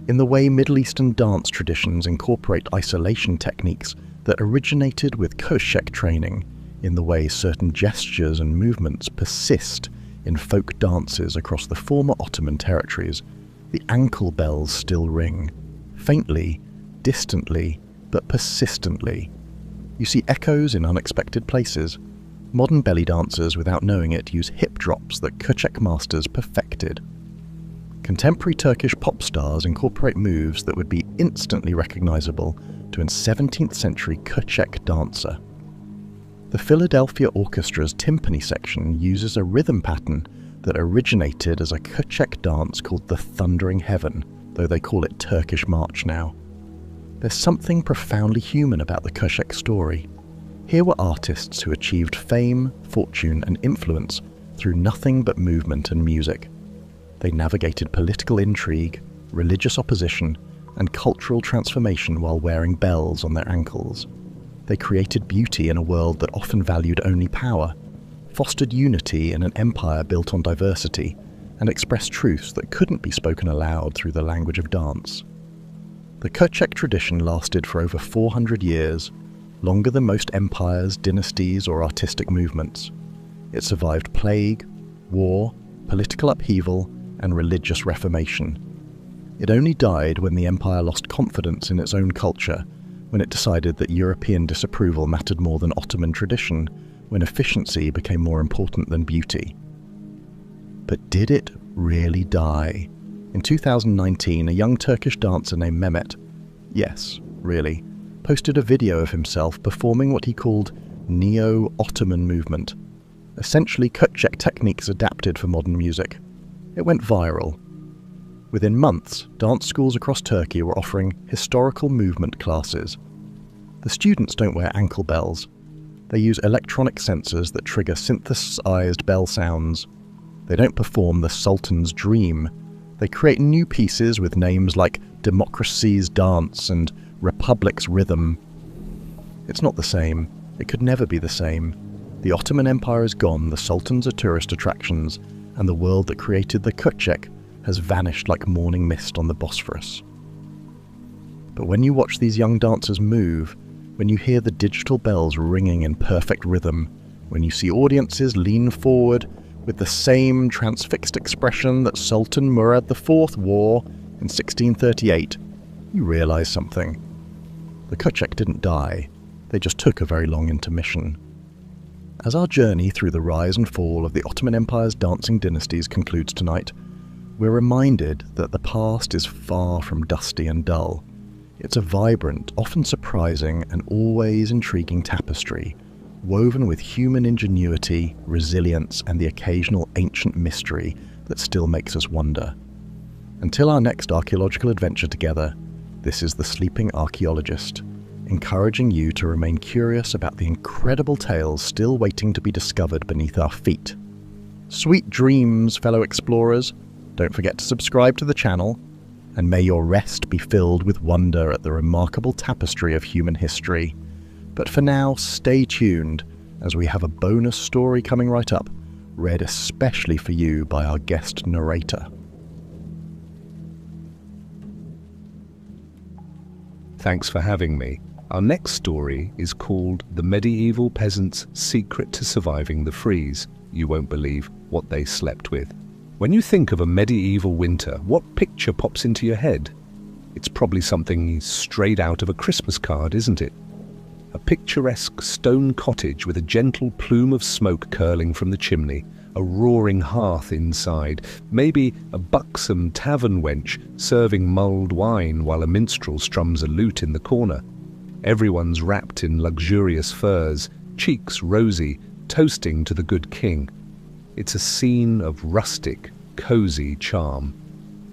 in the way Middle Eastern dance traditions incorporate isolation techniques that originated with Köçek training, in the way certain gestures and movements persist in folk dances across the former Ottoman territories, the ankle bells still ring, faintly, distantly, but persistently. You see echoes in unexpected places. Modern belly dancers, without knowing it, use hip drops that Köçek masters perfected. Contemporary Turkish pop stars incorporate moves that would be instantly recognizable to a 17th century Köçek dancer. The Philadelphia Orchestra's timpani section uses a rhythm pattern that originated as a Köçek dance called the Thundering Heaven, though they call it Turkish March now. There's something profoundly human about the Köçek story. Here were artists who achieved fame, fortune, and influence through nothing but movement and music. They navigated political intrigue, religious opposition, and cultural transformation while wearing bells on their ankles. They created beauty in a world that often valued only power, fostered unity in an empire built on diversity, and expressed truths that couldn't be spoken aloud through the language of dance. The Köçek tradition lasted for over 400 years, longer than most empires, dynasties, or artistic movements. It survived plague, war, political upheaval, and religious reformation. It only died when the empire lost confidence in its own culture, when it decided that European disapproval mattered more than Ottoman tradition, when efficiency became more important than beauty. But did it really die? In 2019, a young Turkish dancer named Mehmet, yes, really, posted a video of himself performing what he called Neo-Ottoman movement, essentially Köçek techniques adapted for modern music. It went viral. Within months, dance schools across Turkey were offering historical movement classes. The students don't wear ankle bells. They use electronic sensors that trigger synthesized bell sounds. They don't perform the Sultan's dream. They create new pieces with names like Democracy's Dance and Republic's Rhythm. It's not the same. It could never be the same. The Ottoman Empire is gone, the sultans are tourist attractions, and the world that created the Köçek has vanished like morning mist on the Bosphorus. But when you watch these young dancers move, when you hear the digital bells ringing in perfect rhythm, when you see audiences lean forward with the same transfixed expression that Sultan Murad IV wore in 1638, you realize something. The Köçek didn't die, they just took a very long intermission. As our journey through the rise and fall of the Ottoman Empire's dancing dynasties concludes tonight, we're reminded that the past is far from dusty and dull. It's a vibrant, often surprising, and always intriguing tapestry, woven with human ingenuity, resilience, and the occasional ancient mystery that still makes us wonder. Until our next archaeological adventure together, this is the Sleeping Archaeologist, encouraging you to remain curious about the incredible tales still waiting to be discovered beneath our feet. Sweet dreams, fellow explorers. Don't forget to subscribe to the channel, and may your rest be filled with wonder at the remarkable tapestry of human history. But for now, stay tuned, as we have a bonus story coming right up, read especially for you by our guest narrator. Thanks for having me. Our next story is called The Medieval Peasant's Secret to Surviving the Freeze. You won't believe what they slept with. When you think of a medieval winter, what picture pops into your head? It's probably something straight out of a Christmas card, isn't it? A picturesque stone cottage with a gentle plume of smoke curling from the chimney, a roaring hearth inside, maybe a buxom tavern wench serving mulled wine while a minstrel strums a lute in the corner. Everyone's wrapped in luxurious furs, cheeks rosy, toasting to the good king. It's a scene of rustic, cozy charm.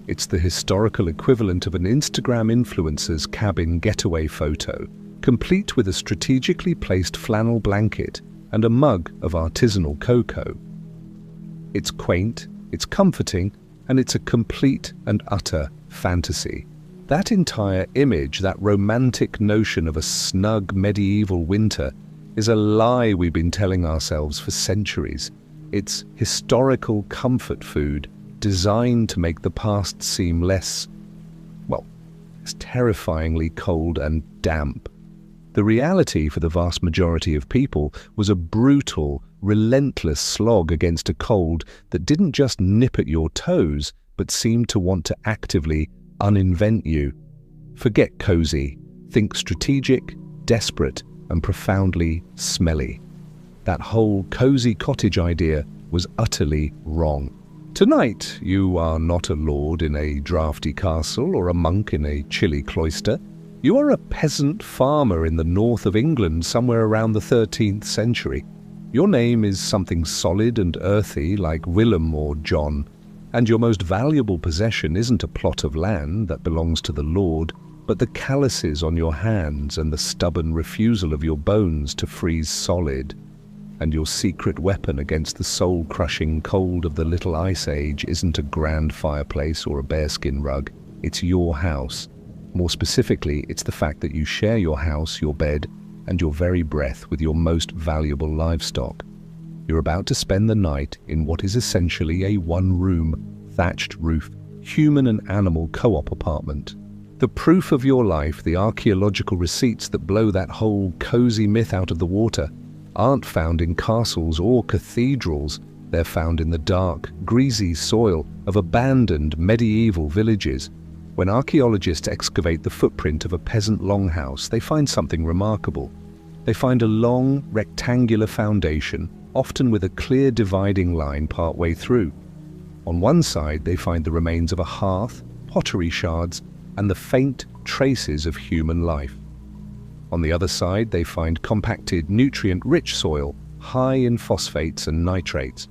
It's the historical equivalent of an Instagram influencer's cabin getaway photo, complete with a strategically placed flannel blanket and a mug of artisanal cocoa. It's quaint, it's comforting, and it's a complete and utter fantasy. That entire image, that romantic notion of a snug medieval winter, is a lie we've been telling ourselves for centuries. It's historical comfort food designed to make the past seem less terrifyingly cold and damp. The reality for the vast majority of people was a brutal, relentless slog against a cold that didn't just nip at your toes, but seemed to want to actively uninvent you. Forget cozy. Think strategic, desperate, and profoundly smelly. That whole cozy cottage idea was utterly wrong. Tonight, you are not a lord in a drafty castle or a monk in a chilly cloister. You are a peasant farmer in the north of England somewhere around the 13th century. Your name is something solid and earthy like Willem or John, and your most valuable possession isn't a plot of land that belongs to the lord, but the calluses on your hands and the stubborn refusal of your bones to freeze solid. And your secret weapon against the soul-crushing cold of the Little Ice Age isn't a grand fireplace or a bearskin rug, it's your house. More specifically, it's the fact that you share your house, your bed, and your very breath with your most valuable livestock. You're about to spend the night in what is essentially a one-room, thatched roof, human and animal co-op apartment. The proof of your life, the archaeological receipts that blow that whole cozy myth out of the water, aren't found in castles or cathedrals. They're found in the dark, greasy soil of abandoned medieval villages. When archaeologists excavate the footprint of a peasant longhouse, they find something remarkable. They find a long, rectangular foundation, often with a clear dividing line partway through. On one side, they find the remains of a hearth, pottery shards, and the faint traces of human life. On the other side, they find compacted, nutrient-rich soil, high in phosphates and nitrates.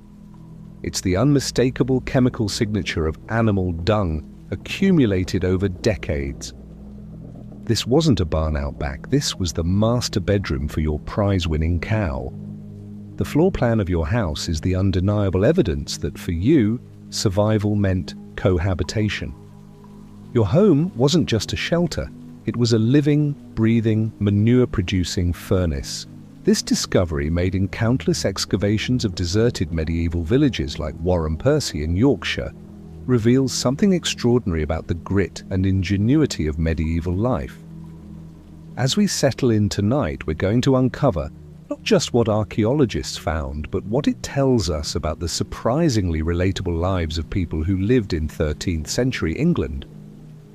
It's the unmistakable chemical signature of animal dung, accumulated over decades. This wasn't a barn out back, this was the master bedroom for your prize-winning cow. The floor plan of your house is the undeniable evidence that for you, survival meant cohabitation. Your home wasn't just a shelter, it was a living, breathing, manure-producing furnace. This discovery, made in countless excavations of deserted medieval villages like Warren Percy in Yorkshire, reveals something extraordinary about the grit and ingenuity of medieval life. As we settle in tonight, we're going to uncover not just what archaeologists found, but what it tells us about the surprisingly relatable lives of people who lived in 13th century England.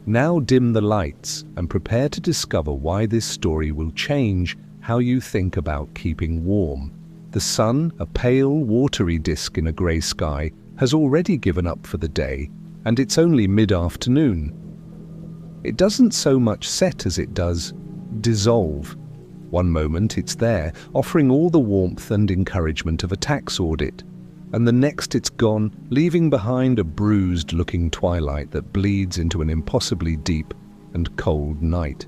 Now dim the lights and prepare to discover why this story will change how you think about keeping warm. The sun, a pale, watery disk in a grey sky, has already given up for the day, and it's only mid-afternoon. It doesn't so much set as it does dissolve. One moment it's there, offering all the warmth and encouragement of a tax audit, and the next it's gone, leaving behind a bruised-looking twilight that bleeds into an impossibly deep and cold night.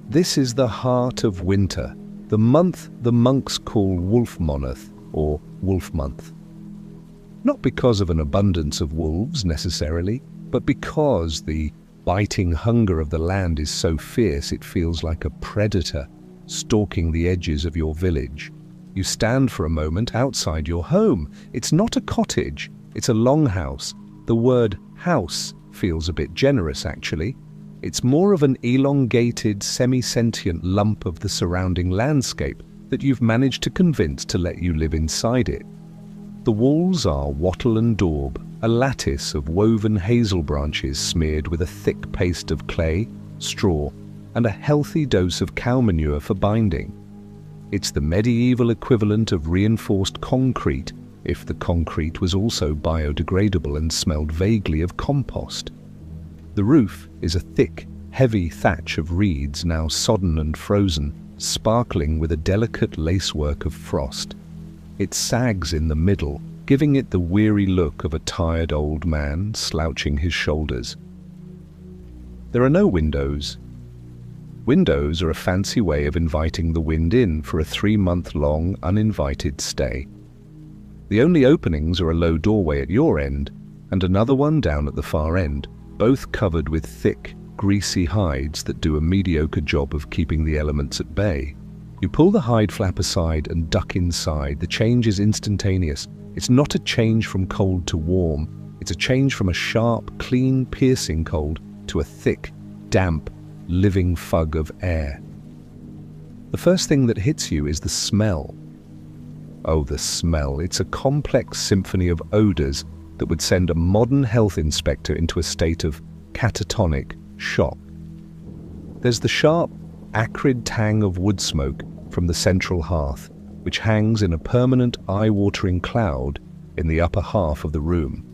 This is the heart of winter, the month the monks call Wolfmonth, or Wolf Month. Not because of an abundance of wolves necessarily, but because the biting hunger of the land is so fierce it feels like a predator stalking the edges of your village. You stand for a moment outside your home. It's not a cottage, it's a longhouse. The word house feels a bit generous, actually. It's more of an elongated, semi-sentient lump of the surrounding landscape that you've managed to convince to let you live inside it. The walls are wattle and daub, a lattice of woven hazel branches smeared with a thick paste of clay, straw, and a healthy dose of cow manure for binding. It's the medieval equivalent of reinforced concrete, if the concrete was also biodegradable and smelled vaguely of compost. The roof is a thick, heavy thatch of reeds now sodden and frozen, sparkling with a delicate lacework of frost. It sags in the middle, giving it the weary look of a tired old man slouching his shoulders. There are no windows. Windows are a fancy way of inviting the wind in for a 3-month-long uninvited stay. The only openings are a low doorway at your end and another one down at the far end, both covered with thick, greasy hides that do a mediocre job of keeping the elements at bay. You pull the hide flap aside and duck inside. The change is instantaneous. It's not a change from cold to warm. It's a change from a sharp, clean, piercing cold to a thick, damp, living fug of air. the first thing that hits you is the smell. Oh, the smell. It's a complex symphony of odors that would send a modern health inspector into a state of catatonic shock. There's the sharp, acrid tang of wood smoke from the central hearth, which hangs in a permanent eye-watering cloud in the upper half of the room.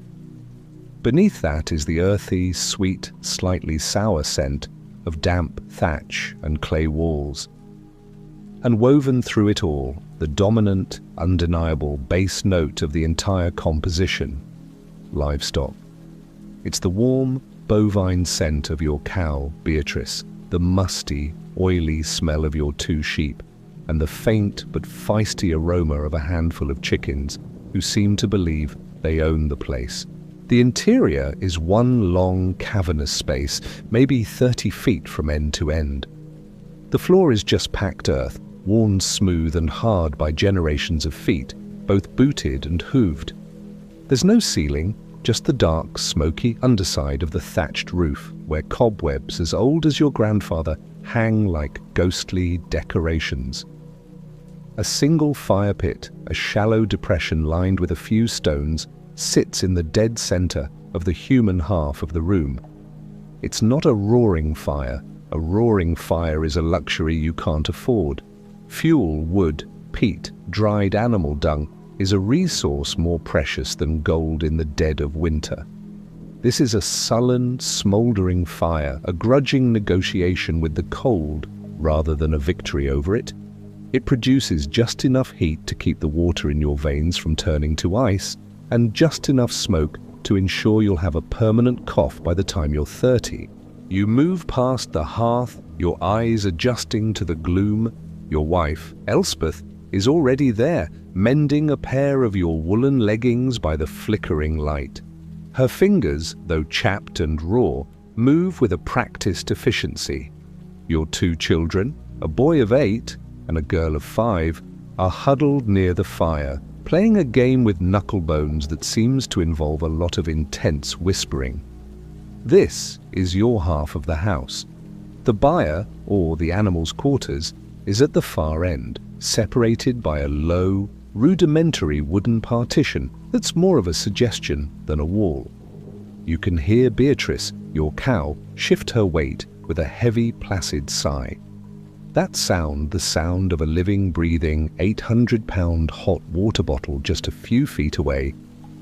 Beneath that is the earthy, sweet, slightly sour scent of damp thatch and clay walls. And woven through it all, the dominant, undeniable bass note of the entire composition: livestock. It's the warm, bovine scent of your cow, Beatrice, the musty, oily smell of your 2 sheep, and the faint but feisty aroma of a handful of chickens who seem to believe they own the place. The interior is one long, cavernous space, maybe 30 feet from end to end. The floor is just packed earth, worn smooth and hard by generations of feet, both booted and hooved. There's no ceiling, just the dark, smoky underside of the thatched roof, where cobwebs as old as your grandfather hang like ghostly decorations. A single fire pit, a shallow depression lined with a few stones, sits in the dead center of the human half of the room. It's not a roaring fire. A roaring fire is a luxury you can't afford. Fuel, wood, peat, dried animal dung is a resource more precious than gold in the dead of winter. This is a sullen, smoldering fire, a grudging negotiation with the cold rather than a victory over it. It produces just enough heat to keep the water in your veins from turning to ice, and just enough smoke to ensure you'll have a permanent cough by the time you're 30. You move past the hearth, your eyes adjusting to the gloom. Your wife, Elspeth, is already there, mending a pair of your woolen leggings by the flickering light. Her fingers, though chapped and raw, move with a practiced efficiency. Your 2 children, a boy of 8 and a girl of 5, are huddled near the fire, playing a game with knucklebones that seems to involve a lot of intense whispering. This is your half of the house. The byre, or the animal's quarters, is at the far end, separated by a low, rudimentary wooden partition that's more of a suggestion than a wall. You can hear Beatrice, your cow, shift her weight with a heavy, placid sigh. That sound, the sound of a living, breathing, 800-pound hot water bottle just a few feet away,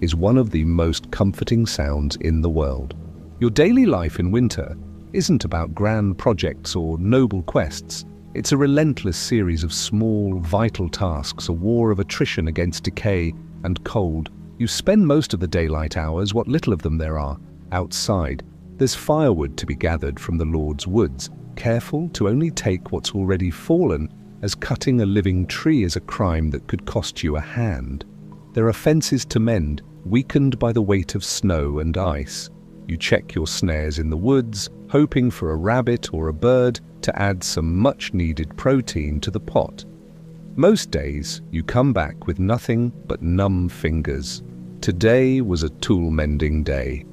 is one of the most comforting sounds in the world. Your daily life in winter isn't about grand projects or noble quests. It's a relentless series of small, vital tasks, a war of attrition against decay and cold. You spend most of the daylight hours, what little of them there are, outside. There's firewood to be gathered from the Lord's woods, careful to only take what's already fallen, as cutting a living tree is a crime that could cost you a hand. There are fences to mend, weakened by the weight of snow and ice. You check your snares in the woods, hoping for a rabbit or a bird to add some much-needed protein to the pot. Most days, you come back with nothing but numb fingers. Today was a tool-mending day.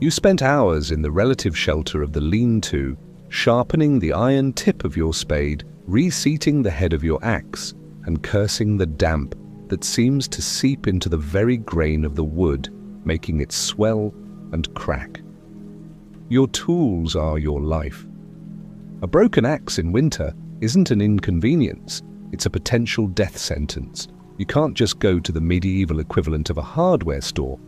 You spent hours in the relative shelter of the lean-to, sharpening the iron tip of your spade, reseating the head of your axe, and cursing the damp that seems to seep into the very grain of the wood, making it swell and crack. Your tools are your life. A broken axe in winter isn't an inconvenience, it's a potential death sentence. You can't just go to the medieval equivalent of a hardware store.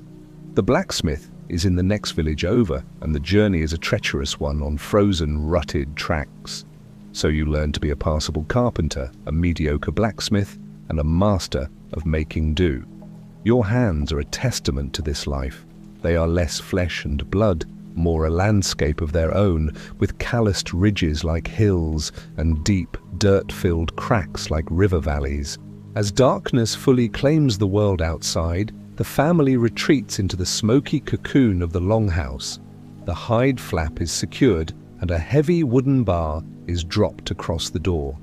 The blacksmith is in the next village over, and the journey is a treacherous one on frozen, rutted tracks. So you learn to be a passable carpenter, a mediocre blacksmith, and a master of making do. Your hands are a testament to this life. They are less flesh and blood, more a landscape of their own, with calloused ridges like hills and deep, dirt-filled cracks like river valleys. As darkness fully claims the world outside, the family retreats into the smoky cocoon of the longhouse. The hide flap is secured, and a heavy wooden bar is dropped across the door.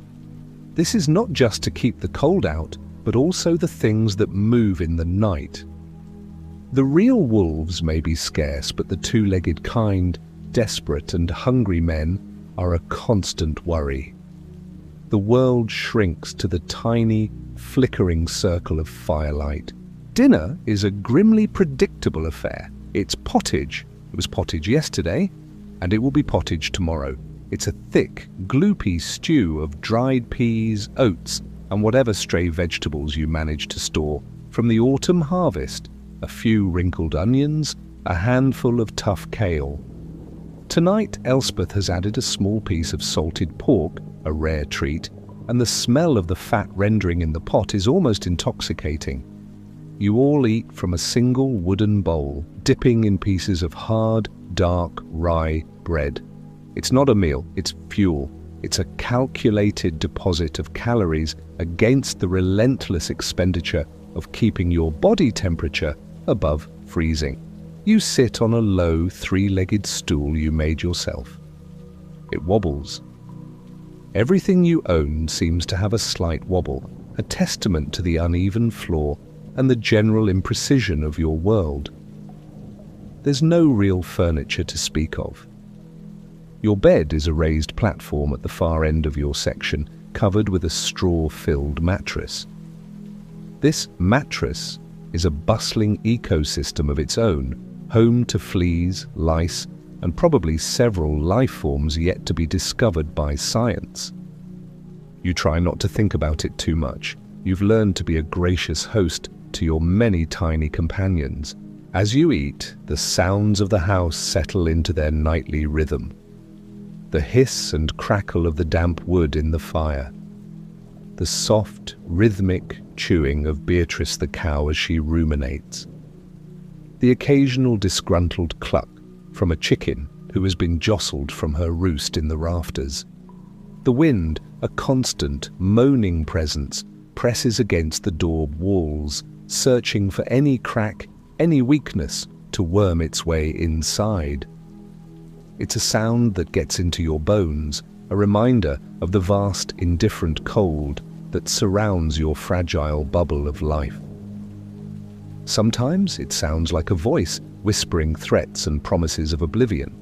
This is not just to keep the cold out, but also the things that move in the night. The real wolves may be scarce, but the two-legged kind, desperate and hungry men, are a constant worry. The world shrinks to the tiny, flickering circle of firelight. Dinner is a grimly predictable affair. It's pottage. It was pottage yesterday, and it will be pottage tomorrow. It's a thick, gloopy stew of dried peas, oats, and whatever stray vegetables you manage to store from the autumn harvest, a few wrinkled onions, a handful of tough kale. Tonight, Elspeth has added a small piece of salted pork, a rare treat, and the smell of the fat rendering in the pot is almost intoxicating. You all eat from a single wooden bowl, dipping in pieces of hard, dark rye bread. It's not a meal, it's fuel. It's a calculated deposit of calories against the relentless expenditure of keeping your body temperature above freezing. You sit on a low, three-legged stool you made yourself. It wobbles. Everything you own seems to have a slight wobble, a testament to the uneven floor and the general imprecision of your world. There's no real furniture to speak of. Your bed is a raised platform at the far end of your section, covered with a straw-filled mattress. This mattress is a bustling ecosystem of its own, home to fleas, lice, and probably several life forms yet to be discovered by science. You try not to think about it too much. You've learned to be a gracious host to your many tiny companions. As you eat, the sounds of the house settle into their nightly rhythm. The hiss and crackle of the damp wood in the fire. The soft, rhythmic chewing of Beatrice the cow as she ruminates. The occasional disgruntled cluck from a chicken who has been jostled from her roost in the rafters. The wind, a constant, moaning presence, presses against the daub walls, searching for any crack, any weakness to worm its way inside. It's a sound that gets into your bones, a reminder of the vast, indifferent cold that surrounds your fragile bubble of life. Sometimes it sounds like a voice whispering threats and promises of oblivion.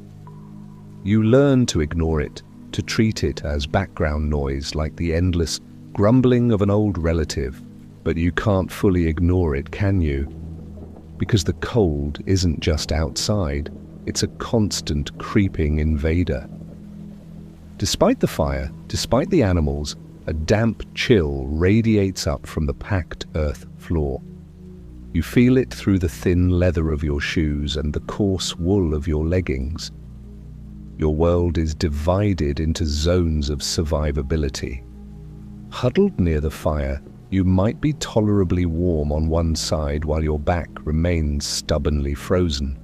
You learn to ignore it, to treat it as background noise like the endless grumbling of an old relative, but you can't fully ignore it, can you? Because the cold isn't just outside, it's a constant creeping invader. Despite the fire, despite the animals, a damp chill radiates up from the packed earth floor. You feel it through the thin leather of your shoes and the coarse wool of your leggings. Your world is divided into zones of survivability. Huddled near the fire, you might be tolerably warm on one side while your back remains stubbornly frozen.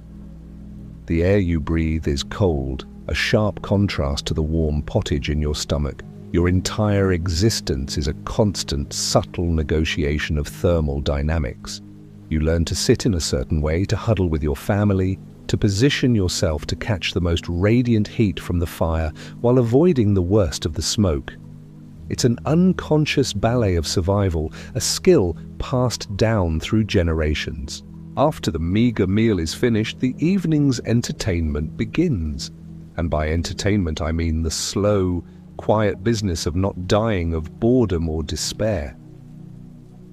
The air you breathe is cold, a sharp contrast to the warm pottage in your stomach. Your entire existence is a constant, subtle negotiation of thermal dynamics. You learn to sit in a certain way, to huddle with your family, to position yourself to catch the most radiant heat from the fire while avoiding the worst of the smoke. It's an unconscious ballet of survival, a skill passed down through generations. After the meager meal is finished, the evening's entertainment begins. And by entertainment, I mean the slow, quiet business of not dying of boredom or despair.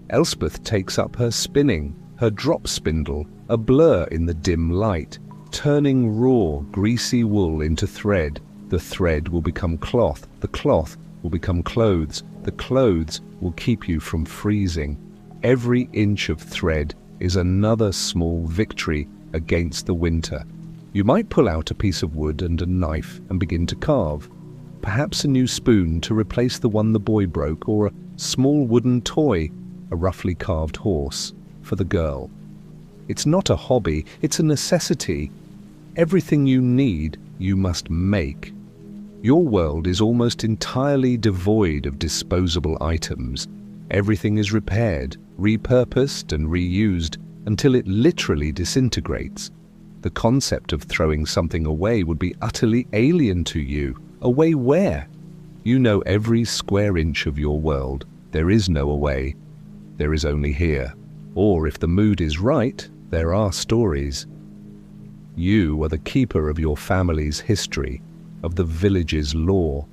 Elspeth takes up her spinning, her drop spindle, a blur in the dim light, turning raw, greasy wool into thread. The thread will become cloth, the cloth will become clothes, the clothes will keep you from freezing. Every inch of thread is another small victory against the winter. You might pull out a piece of wood and a knife and begin to carve. Perhaps a new spoon to replace the one the boy broke, or a small wooden toy, a roughly carved horse, for the girl. It's not a hobby, it's a necessity. Everything you need, you must make. Your world is almost entirely devoid of disposable items. Everything is repaired, repurposed and reused until it literally disintegrates. The concept of throwing something away would be utterly alien to you. Away where? You know every square inch of your world. There is no away. There is only here. Or if the mood is right, there are stories. You are the keeper of your family's history, of the village's lore.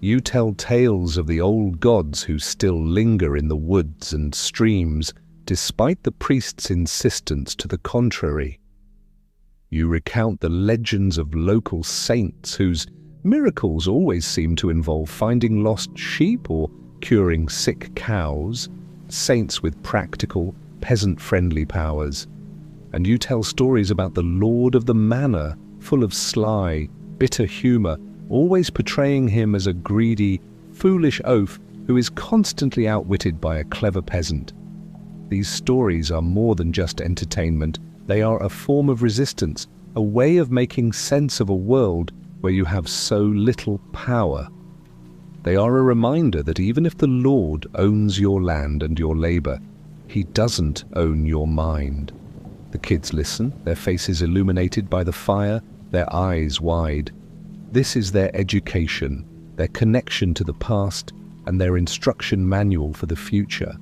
You tell tales of the old gods who still linger in the woods and streams, despite the priest's insistence to the contrary. You recount the legends of local saints whose miracles always seem to involve finding lost sheep or curing sick cows, saints with practical, peasant-friendly powers. And you tell stories about the Lord of the Manor, full of sly, bitter humor, always portraying him as a greedy, foolish oaf who is constantly outwitted by a clever peasant. These stories are more than just entertainment. They are a form of resistance, a way of making sense of a world where you have so little power. They are a reminder that even if the Lord owns your land and your labor, he doesn't own your mind. The kids listen, their faces illuminated by the fire, their eyes wide. This is their education, their connection to the past, and their instruction manual for the future.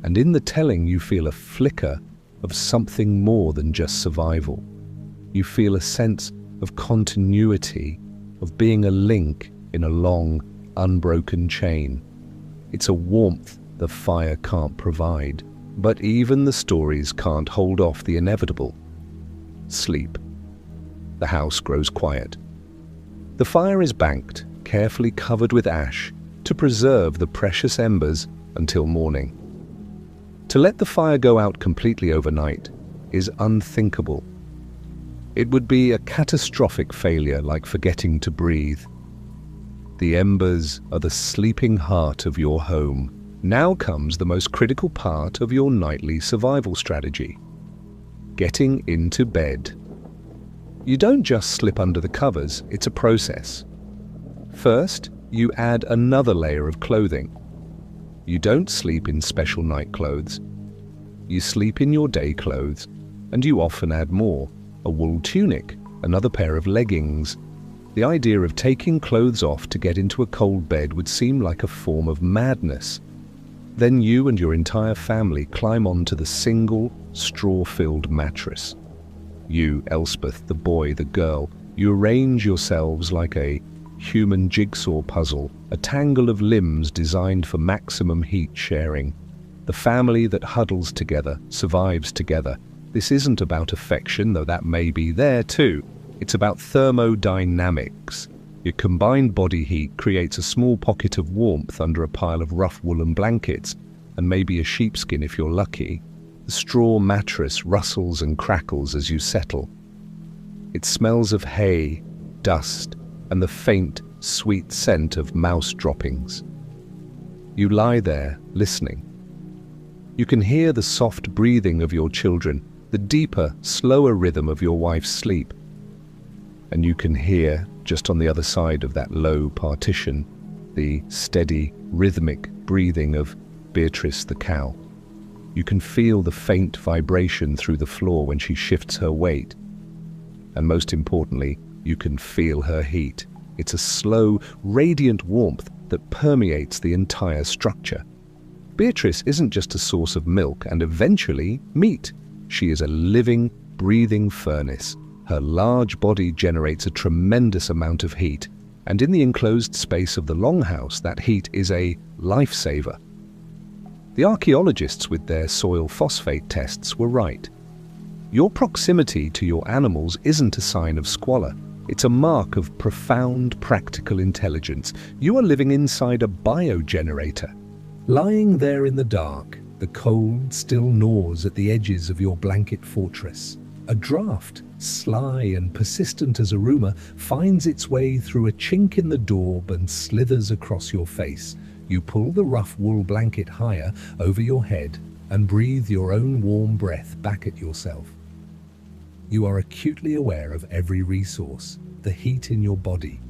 And in the telling, you feel a flicker of something more than just survival. You feel a sense of continuity, of being a link in a long, unbroken chain. It's a warmth the fire can't provide, but even the stories can't hold off the inevitable. Sleep. The house grows quiet. The fire is banked, carefully covered with ash, to preserve the precious embers until morning. To let the fire go out completely overnight is unthinkable. It would be a catastrophic failure, like forgetting to breathe. The embers are the sleeping heart of your home. Now comes the most critical part of your nightly survival strategy: getting into bed. You don't just slip under the covers, it's a process. First, you add another layer of clothing. You don't sleep in special night clothes. You sleep in your day clothes, and you often add more: a wool tunic, another pair of leggings. The idea of taking clothes off to get into a cold bed would seem like a form of madness. Then you and your entire family climb onto the single, straw-filled mattress. You, Elspeth, the boy, the girl, you arrange yourselves like a human jigsaw puzzle, a tangle of limbs designed for maximum heat sharing. The family that huddles together survives together. This isn't about affection, though that may be there too. It's about thermodynamics. Your combined body heat creates a small pocket of warmth under a pile of rough woolen blankets, and maybe a sheepskin if you're lucky. The straw mattress rustles and crackles as you settle. It smells of hay, dust, and the faint, sweet scent of mouse droppings. You lie there, listening. You can hear the soft breathing of your children, the deeper, slower rhythm of your wife's sleep. And you can hear, just on the other side of that low partition, the steady, rhythmic breathing of Beatrice the cow. You can feel the faint vibration through the floor when she shifts her weight. And most importantly, you can feel her heat. It's a slow, radiant warmth that permeates the entire structure. Beatrice isn't just a source of milk and eventually meat. She is a living, breathing furnace. Her large body generates a tremendous amount of heat, and in the enclosed space of the longhouse, that heat is a lifesaver. The archaeologists with their soil phosphate tests were right. Your proximity to your animals isn't a sign of squalor. It's a mark of profound practical intelligence. You are living inside a biogenerator. Lying there in the dark, the cold still gnaws at the edges of your blanket fortress. A draft, sly and persistent as a rumor, finds its way through a chink in the daub and slithers across your face. You pull the rough wool blanket higher over your head and breathe your own warm breath back at yourself. You are acutely aware of every resource: the heat in your body,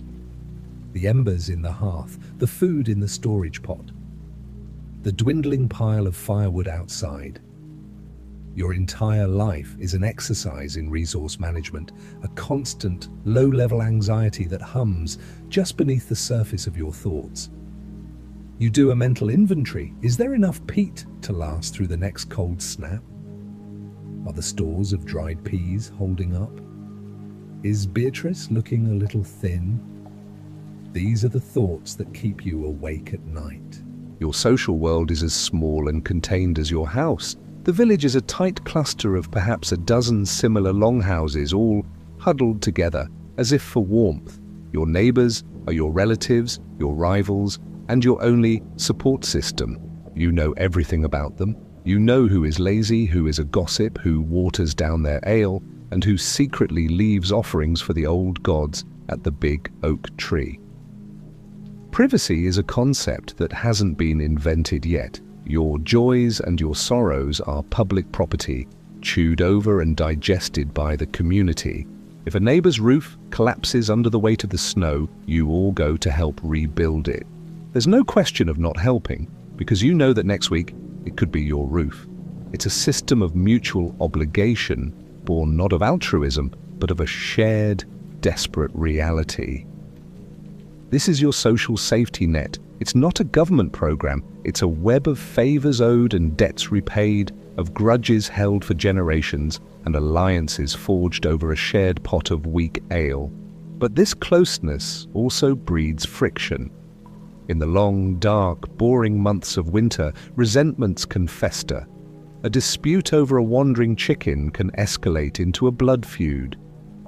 the embers in the hearth, the food in the storage pot, the dwindling pile of firewood outside. Your entire life is an exercise in resource management, a constant, low-level anxiety that hums just beneath the surface of your thoughts. You do a mental inventory. Is there enough peat to last through the next cold snap? Are the stores of dried peas holding up? Is Beatrice looking a little thin? These are the thoughts that keep you awake at night. Your social world is as small and contained as your house. The village is a tight cluster of perhaps a dozen similar longhouses, all huddled together, as if for warmth. Your neighbors are your relatives, your rivals, and your only support system. You know everything about them. You know who is lazy, who is a gossip, who waters down their ale, and who secretly leaves offerings for the old gods at the big oak tree. Privacy is a concept that hasn't been invented yet. Your joys and your sorrows are public property, chewed over and digested by the community. If a neighbor's roof collapses under the weight of the snow, you all go to help rebuild it. There's no question of not helping, because you know that next week it could be your roof. It's a system of mutual obligation, born not of altruism, but of a shared, desperate reality. This is your social safety net. It's not a government program. It's a web of favors owed and debts repaid, of grudges held for generations, and alliances forged over a shared pot of weak ale. But this closeness also breeds friction. In the long, dark, boring months of winter, resentments can fester. A dispute over a wandering chicken can escalate into a blood feud.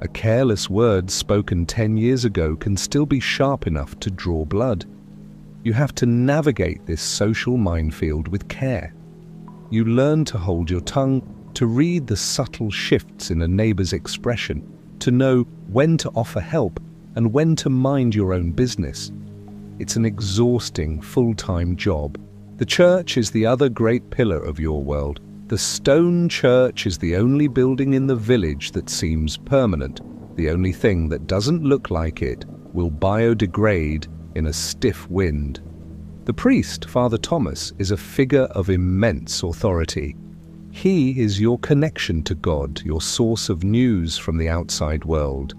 A careless word spoken 10 years ago can still be sharp enough to draw blood. You have to navigate this social minefield with care. You learn to hold your tongue, to read the subtle shifts in a neighbor's expression, to know when to offer help and when to mind your own business. It's an exhausting, full-time job. The church is the other great pillar of your world. The stone church is the only building in the village that seems permanent. The only thing that doesn't look like it will biodegrade in a stiff wind. The priest, Father Thomas, is a figure of immense authority. He is your connection to God, your source of news from the outside world,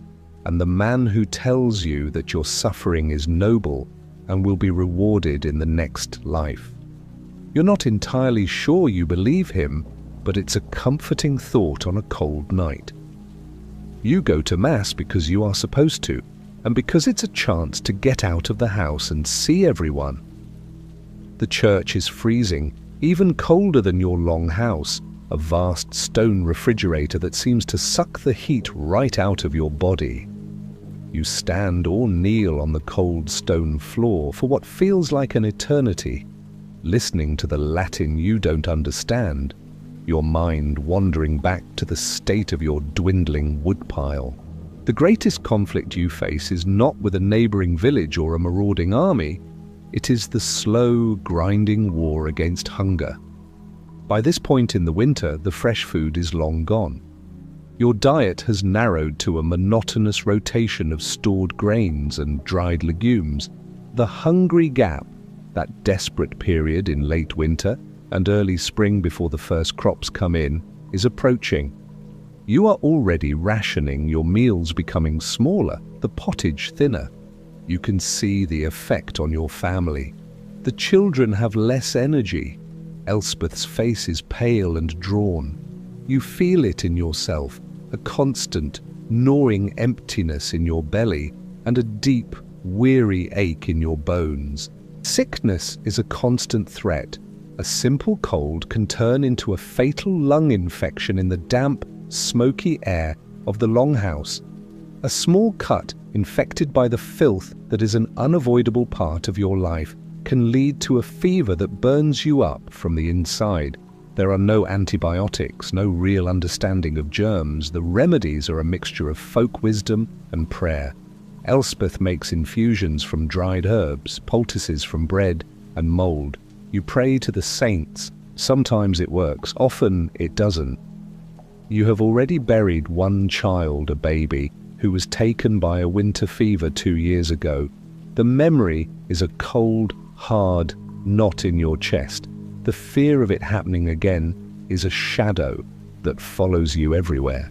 and the man who tells you that your suffering is noble and will be rewarded in the next life. You're not entirely sure you believe him, but it's a comforting thought on a cold night. You go to Mass because you are supposed to, and because it's a chance to get out of the house and see everyone. The church is freezing, even colder than your long house, a vast stone refrigerator that seems to suck the heat right out of your body. You stand or kneel on the cold stone floor for what feels like an eternity, listening to the Latin you don't understand, your mind wandering back to the state of your dwindling woodpile. The greatest conflict you face is not with a neighboring village or a marauding army. It is the slow, grinding war against hunger. By this point in the winter, the fresh food is long gone. Your diet has narrowed to a monotonous rotation of stored grains and dried legumes. The hungry gap, that desperate period in late winter and early spring before the first crops come in, is approaching. You are already rationing, your meals becoming smaller, the pottage thinner. You can see the effect on your family. The children have less energy. Elspeth's face is pale and drawn. You feel it in yourself, a constant, gnawing emptiness in your belly and a deep, weary ache in your bones. Sickness is a constant threat. A simple cold can turn into a fatal lung infection in the damp, smoky air of the longhouse. A small cut infected by the filth that is an unavoidable part of your life can lead to a fever that burns you up from the inside. There are no antibiotics, no real understanding of germs. The remedies are a mixture of folk wisdom and prayer. Elspeth makes infusions from dried herbs, poultices from bread and mold. You pray to the saints. Sometimes it works, often it doesn't. You have already buried one child, a baby, who was taken by a winter fever 2 years ago. The memory is a cold, hard knot in your chest. The fear of it happening again is a shadow that follows you everywhere.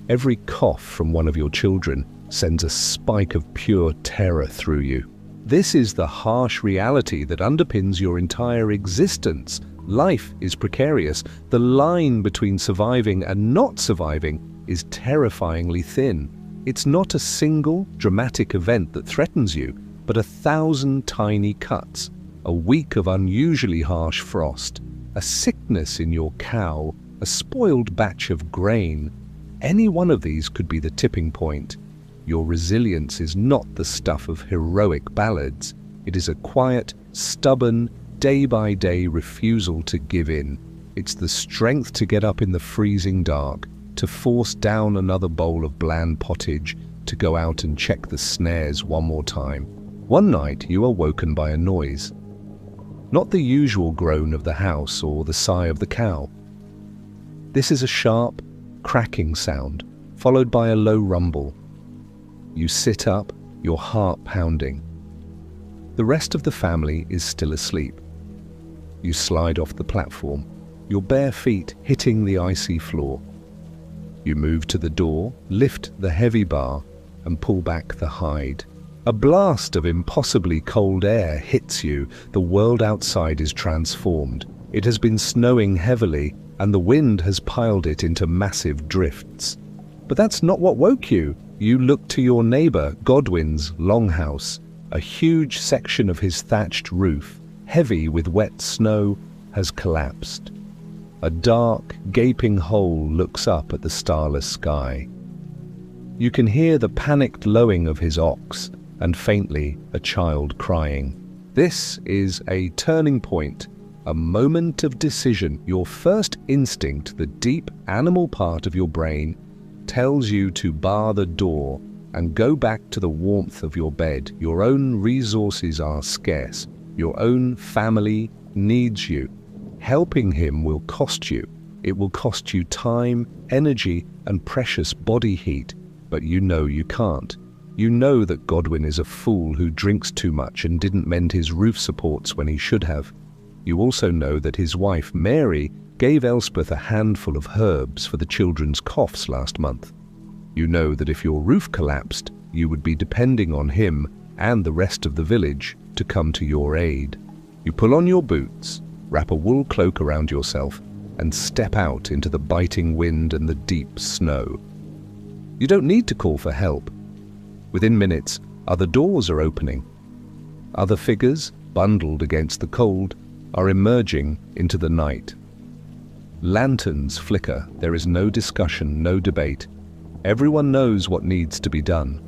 Every cough from one of your children sends a spike of pure terror through you. This is the harsh reality that underpins your entire existence. Life is precarious. The line between surviving and not surviving is terrifyingly thin. It's not a single dramatic event that threatens you. but 1,000 tiny cuts, a week of unusually harsh frost, a sickness in your cow, a spoiled batch of grain. Any one of these could be the tipping point. Your resilience is not the stuff of heroic ballads. It is a quiet, stubborn, day-by-day refusal to give in. It's the strength to get up in the freezing dark, to force down another bowl of bland pottage, to go out and check the snares one more time. One night you are woken by a noise. Not the usual groan of the house or the sigh of the cow. This is a sharp, cracking sound, followed by a low rumble. You sit up, your heart pounding. The rest of the family is still asleep. You slide off the platform, your bare feet hitting the icy floor. You move to the door, lift the heavy bar, and pull back the hide. A blast of impossibly cold air hits you. The world outside is transformed. It has been snowing heavily, and the wind has piled it into massive drifts. But that's not what woke you. You look to your neighbor, Godwin's longhouse. A huge section of his thatched roof, heavy with wet snow, has collapsed. A dark, gaping hole looks up at the starless sky. You can hear the panicked lowing of his ox, and faintly a child crying. This is a turning point, a moment of decision. Your first instinct, the deep animal part of your brain, tells you to bar the door and go back to the warmth of your bed. Your own resources are scarce. Your own family needs you. Helping him will cost you. It will cost you time, energy, and precious body heat. But you know you can't. You know that Godwin is a fool who drinks too much and didn't mend his roof supports when he should have. You also know that his wife, Mary, gave Elspeth a handful of herbs for the children's coughs last month. You know that if your roof collapsed, you would be depending on him and the rest of the village to come to your aid. You pull on your boots, wrap a wool cloak around yourself, and step out into the biting wind and the deep snow. You don't need to call for help. Within minutes, other doors are opening. Other figures, bundled against the cold, are emerging into the night. Lanterns flicker. There is no discussion, no debate. Everyone knows what needs to be done.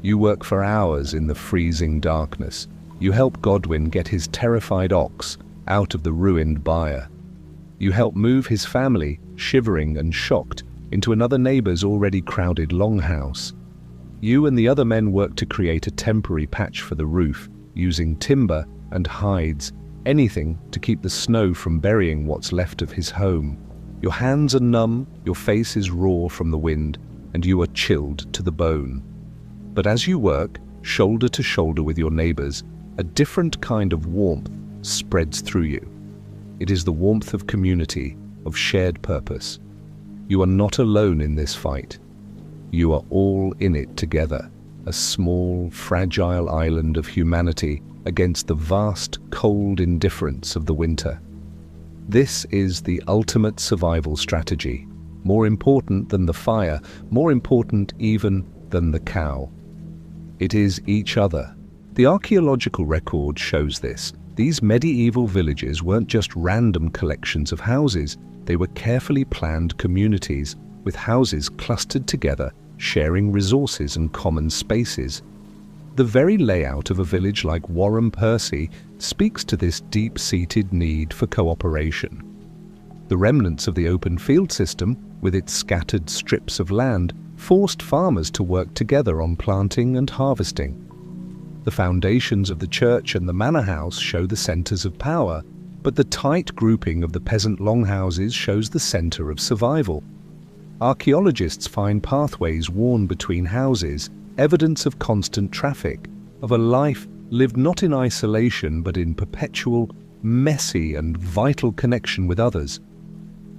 You work for hours in the freezing darkness. You help Godwin get his terrified ox out of the ruined byre. You help move his family, shivering and shocked, into another neighbor's already crowded longhouse. You and the other men work to create a temporary patch for the roof, using timber and hides, anything to keep the snow from burying what's left of his home. Your hands are numb, your face is raw from the wind, and you are chilled to the bone. But as you work, shoulder to shoulder with your neighbors, a different kind of warmth spreads through you. It is the warmth of community, of shared purpose. You are not alone in this fight. You are all in it together, a small, fragile island of humanity against the vast, cold indifference of the winter. This is the ultimate survival strategy, more important than the fire, more important even than the cow. It is each other. The archaeological record shows this. These medieval villages weren't just random collections of houses. They were carefully planned communities, with houses clustered together, sharing resources and common spaces. The very layout of a village like Warham Percy speaks to this deep-seated need for cooperation. The remnants of the open field system, with its scattered strips of land, forced farmers to work together on planting and harvesting. The foundations of the church and the manor house show the centers of power, but the tight grouping of the peasant longhouses shows the center of survival. Archaeologists find pathways worn between houses, evidence of constant traffic, of a life lived not in isolation but in perpetual, messy and vital connection with others.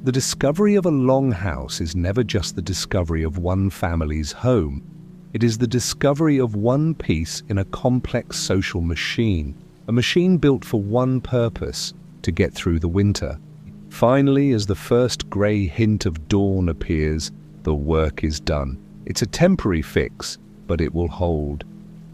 The discovery of a longhouse is never just the discovery of one family's home. It is the discovery of one piece in a complex social machine, a machine built for one purpose: to get through the winter. Finally, as the first grey hint of dawn appears, the work is done. It's a temporary fix, but it will hold.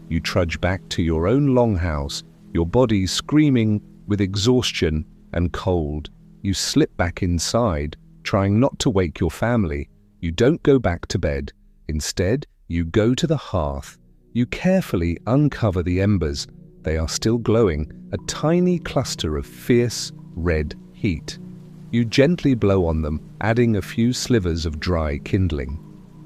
you trudge back to your own longhouse, your body screaming with exhaustion and cold. You slip back inside, trying not to wake your family. You don't go back to bed. Instead, you go to the hearth. You carefully uncover the embers. They are still glowing, a tiny cluster of fierce, red heat. You gently blow on them, adding a few slivers of dry kindling.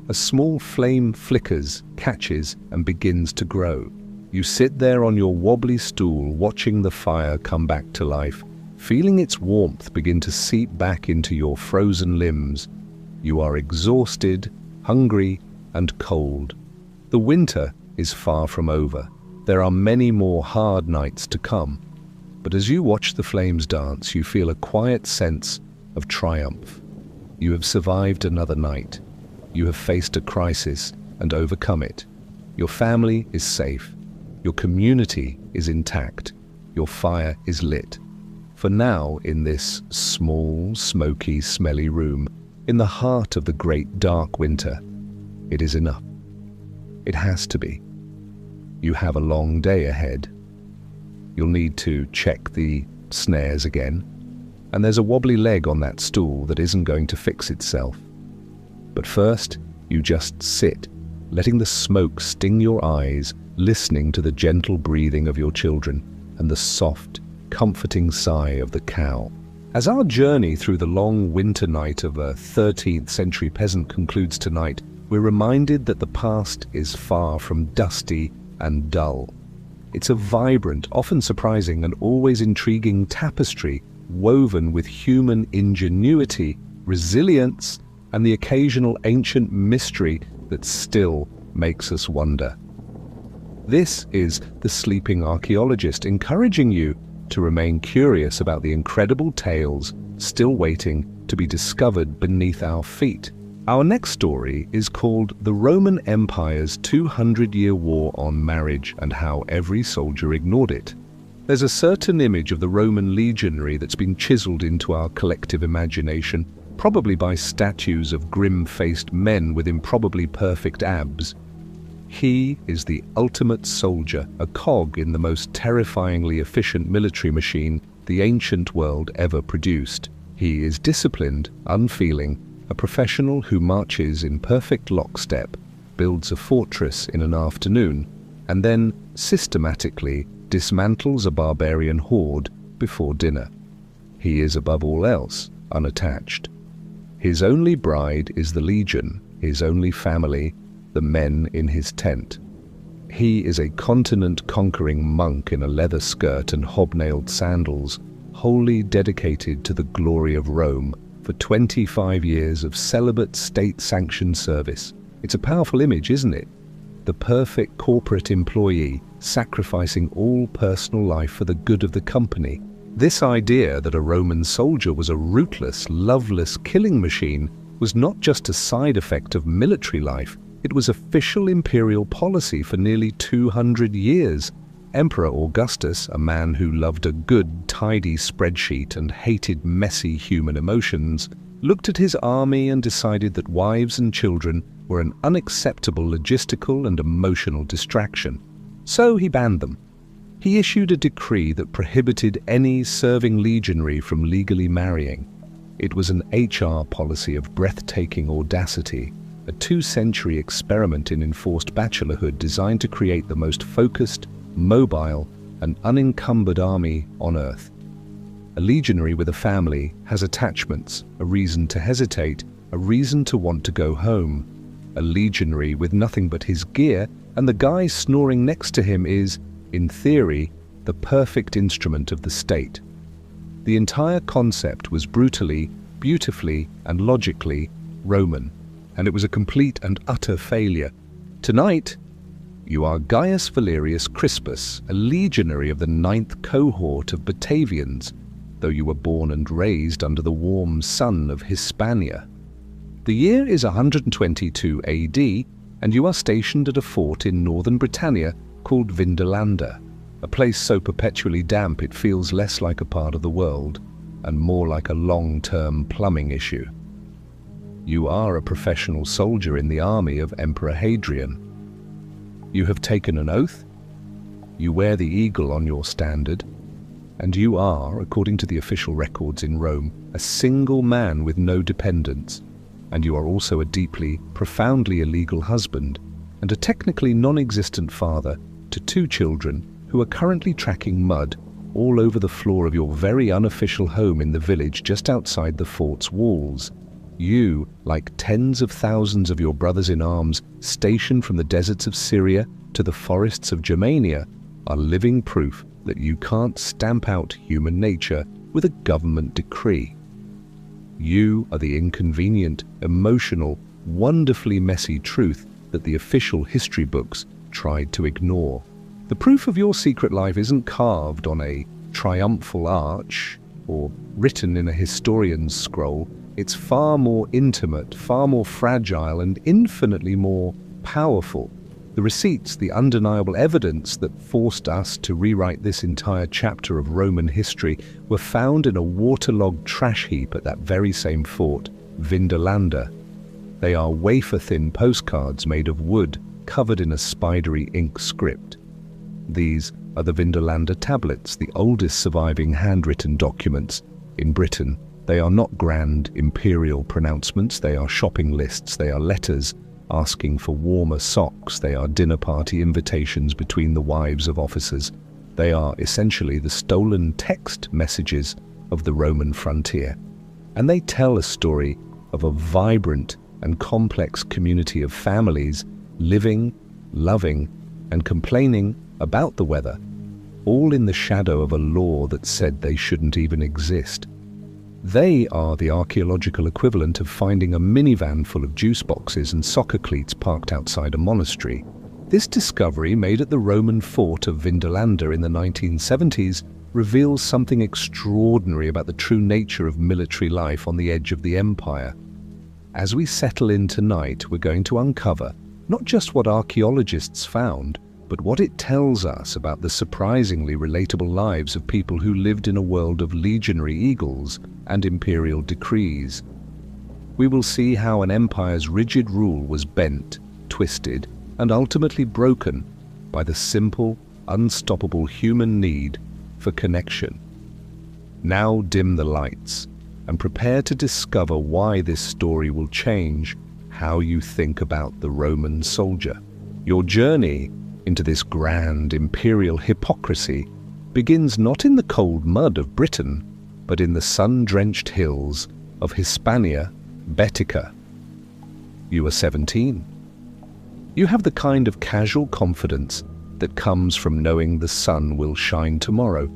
A small flame flickers, catches, and begins to grow. You sit there on your wobbly stool, watching the fire come back to life, feeling its warmth begin to seep back into your frozen limbs. You are exhausted, hungry, and cold. The winter is far from over. There are many more hard nights to come. But as you watch the flames dance, you feel a quiet sense of triumph. You have survived another night. You have faced a crisis and overcome it. Your family is safe. Your community is intact. Your fire is lit. For now, in this small, smoky, smelly room, in the heart of the great dark winter, it is enough. It has to be. You have a long day ahead. You'll need to check the snares again, and there's a wobbly leg on that stool that isn't going to fix itself. But first, you just sit, letting the smoke sting your eyes, listening to the gentle breathing of your children and the soft, comforting sigh of the cow. As our journey through the long winter night of a 13th century peasant concludes tonight, we're reminded that the past is far from dusty and dull. It's a vibrant, often surprising, and always intriguing tapestry woven with human ingenuity, resilience, and the occasional ancient mystery that still makes us wonder. This is the Sleeping Archaeologist, encouraging you to remain curious about the incredible tales still waiting to be discovered beneath our feet. Our next story is called The Roman Empire's 200-Year War on Marriage and How Every Soldier Ignored It. There's a certain image of the Roman legionary that's been chiseled into our collective imagination, probably by statues of grim-faced men with improbably perfect abs. He is the ultimate soldier, a cog in the most terrifyingly efficient military machine the ancient world ever produced. He is disciplined, unfeeling, a professional who marches in perfect lockstep, builds a fortress in an afternoon, and then systematically dismantles a barbarian horde before dinner. He is above all else unattached. His only bride is the legion, his only family, the men in his tent. He is a continent-conquering monk in a leather skirt and hobnailed sandals, wholly dedicated to the glory of Rome for 25 years of celibate state-sanctioned service. It's a powerful image, isn't it? The perfect corporate employee, sacrificing all personal life for the good of the company. This idea that a Roman soldier was a ruthless, loveless killing machine was not just a side effect of military life, it was official imperial policy for nearly 200 years. Emperor Augustus, a man who loved a good, tidy spreadsheet and hated messy human emotions, looked at his army and decided that wives and children were an unacceptable logistical and emotional distraction. So he banned them. He issued a decree that prohibited any serving legionary from legally marrying. It was an HR policy of breathtaking audacity, a 2-century experiment in enforced bachelorhood designed to create the most focused, mobile, and unencumbered army on Earth. A legionary with a family has attachments, a reason to hesitate, a reason to want to go home. A legionary with nothing but his gear and the guy snoring next to him is, in theory, the perfect instrument of the state. The entire concept was brutally, beautifully, and logically Roman, and it was a complete and utter failure. Tonight, you are Gaius Valerius Crispus, a legionary of the 9th cohort of Batavians, though you were born and raised under the warm sun of Hispania. The year is 122 AD, and you are stationed at a fort in northern Britannia called Vindolanda, a place so perpetually damp it feels less like a part of the world and more like a long-term plumbing issue. You are a professional soldier in the army of Emperor Hadrian. You have taken an oath You wear the eagle on your standard, and you are, according to the official records in Rome, a single man with no dependents, and you are also a deeply, profoundly illegal husband and a technically non-existent father to 2 children who are currently tracking mud all over the floor of your very unofficial home in the village just outside the fort's walls. You, like tens of thousands of your brothers in arms stationed from the deserts of Syria to the forests of Germania, are living proof that you can't stamp out human nature with a government decree. You are the inconvenient, emotional, wonderfully messy truth that the official history books tried to ignore. The proof of your secret life isn't carved on a triumphal arch or written in a historian's scroll. It's far more intimate, far more fragile, and infinitely more powerful. The receipts, the undeniable evidence that forced us to rewrite this entire chapter of Roman history were found in a waterlogged trash heap at that very same fort, Vindolanda. They are wafer-thin postcards made of wood, covered in a spidery ink script. These are the Vindolanda tablets, the oldest surviving handwritten documents in Britain. They are not grand imperial pronouncements, they are shopping lists, they are letters asking for warmer socks, they are dinner party invitations between the wives of officers. They are essentially the stolen text messages of the Roman frontier. And they tell a story of a vibrant and complex community of families living, loving, and complaining about the weather, all in the shadow of a law that said they shouldn't even exist. They are the archaeological equivalent of finding a minivan full of juice boxes and soccer cleats parked outside a monastery. This discovery, made at the Roman fort of Vindolanda in the 1970s, reveals something extraordinary about the true nature of military life on the edge of the empire. As we settle in tonight, we're going to uncover not just what archaeologists found, but what it tells us about the surprisingly relatable lives of people who lived in a world of legionary eagles and imperial decrees. We will see how an empire's rigid rule was bent, twisted, and ultimately broken by the simple, unstoppable human need for connection. Now dim the lights and prepare to discover why this story will change how you think about the Roman soldier. Your journey into this grand imperial hypocrisy begins not in the cold mud of Britain, but in the sun-drenched hills of Hispania Baetica. You are 17. You have the kind of casual confidence that comes from knowing the sun will shine tomorrow,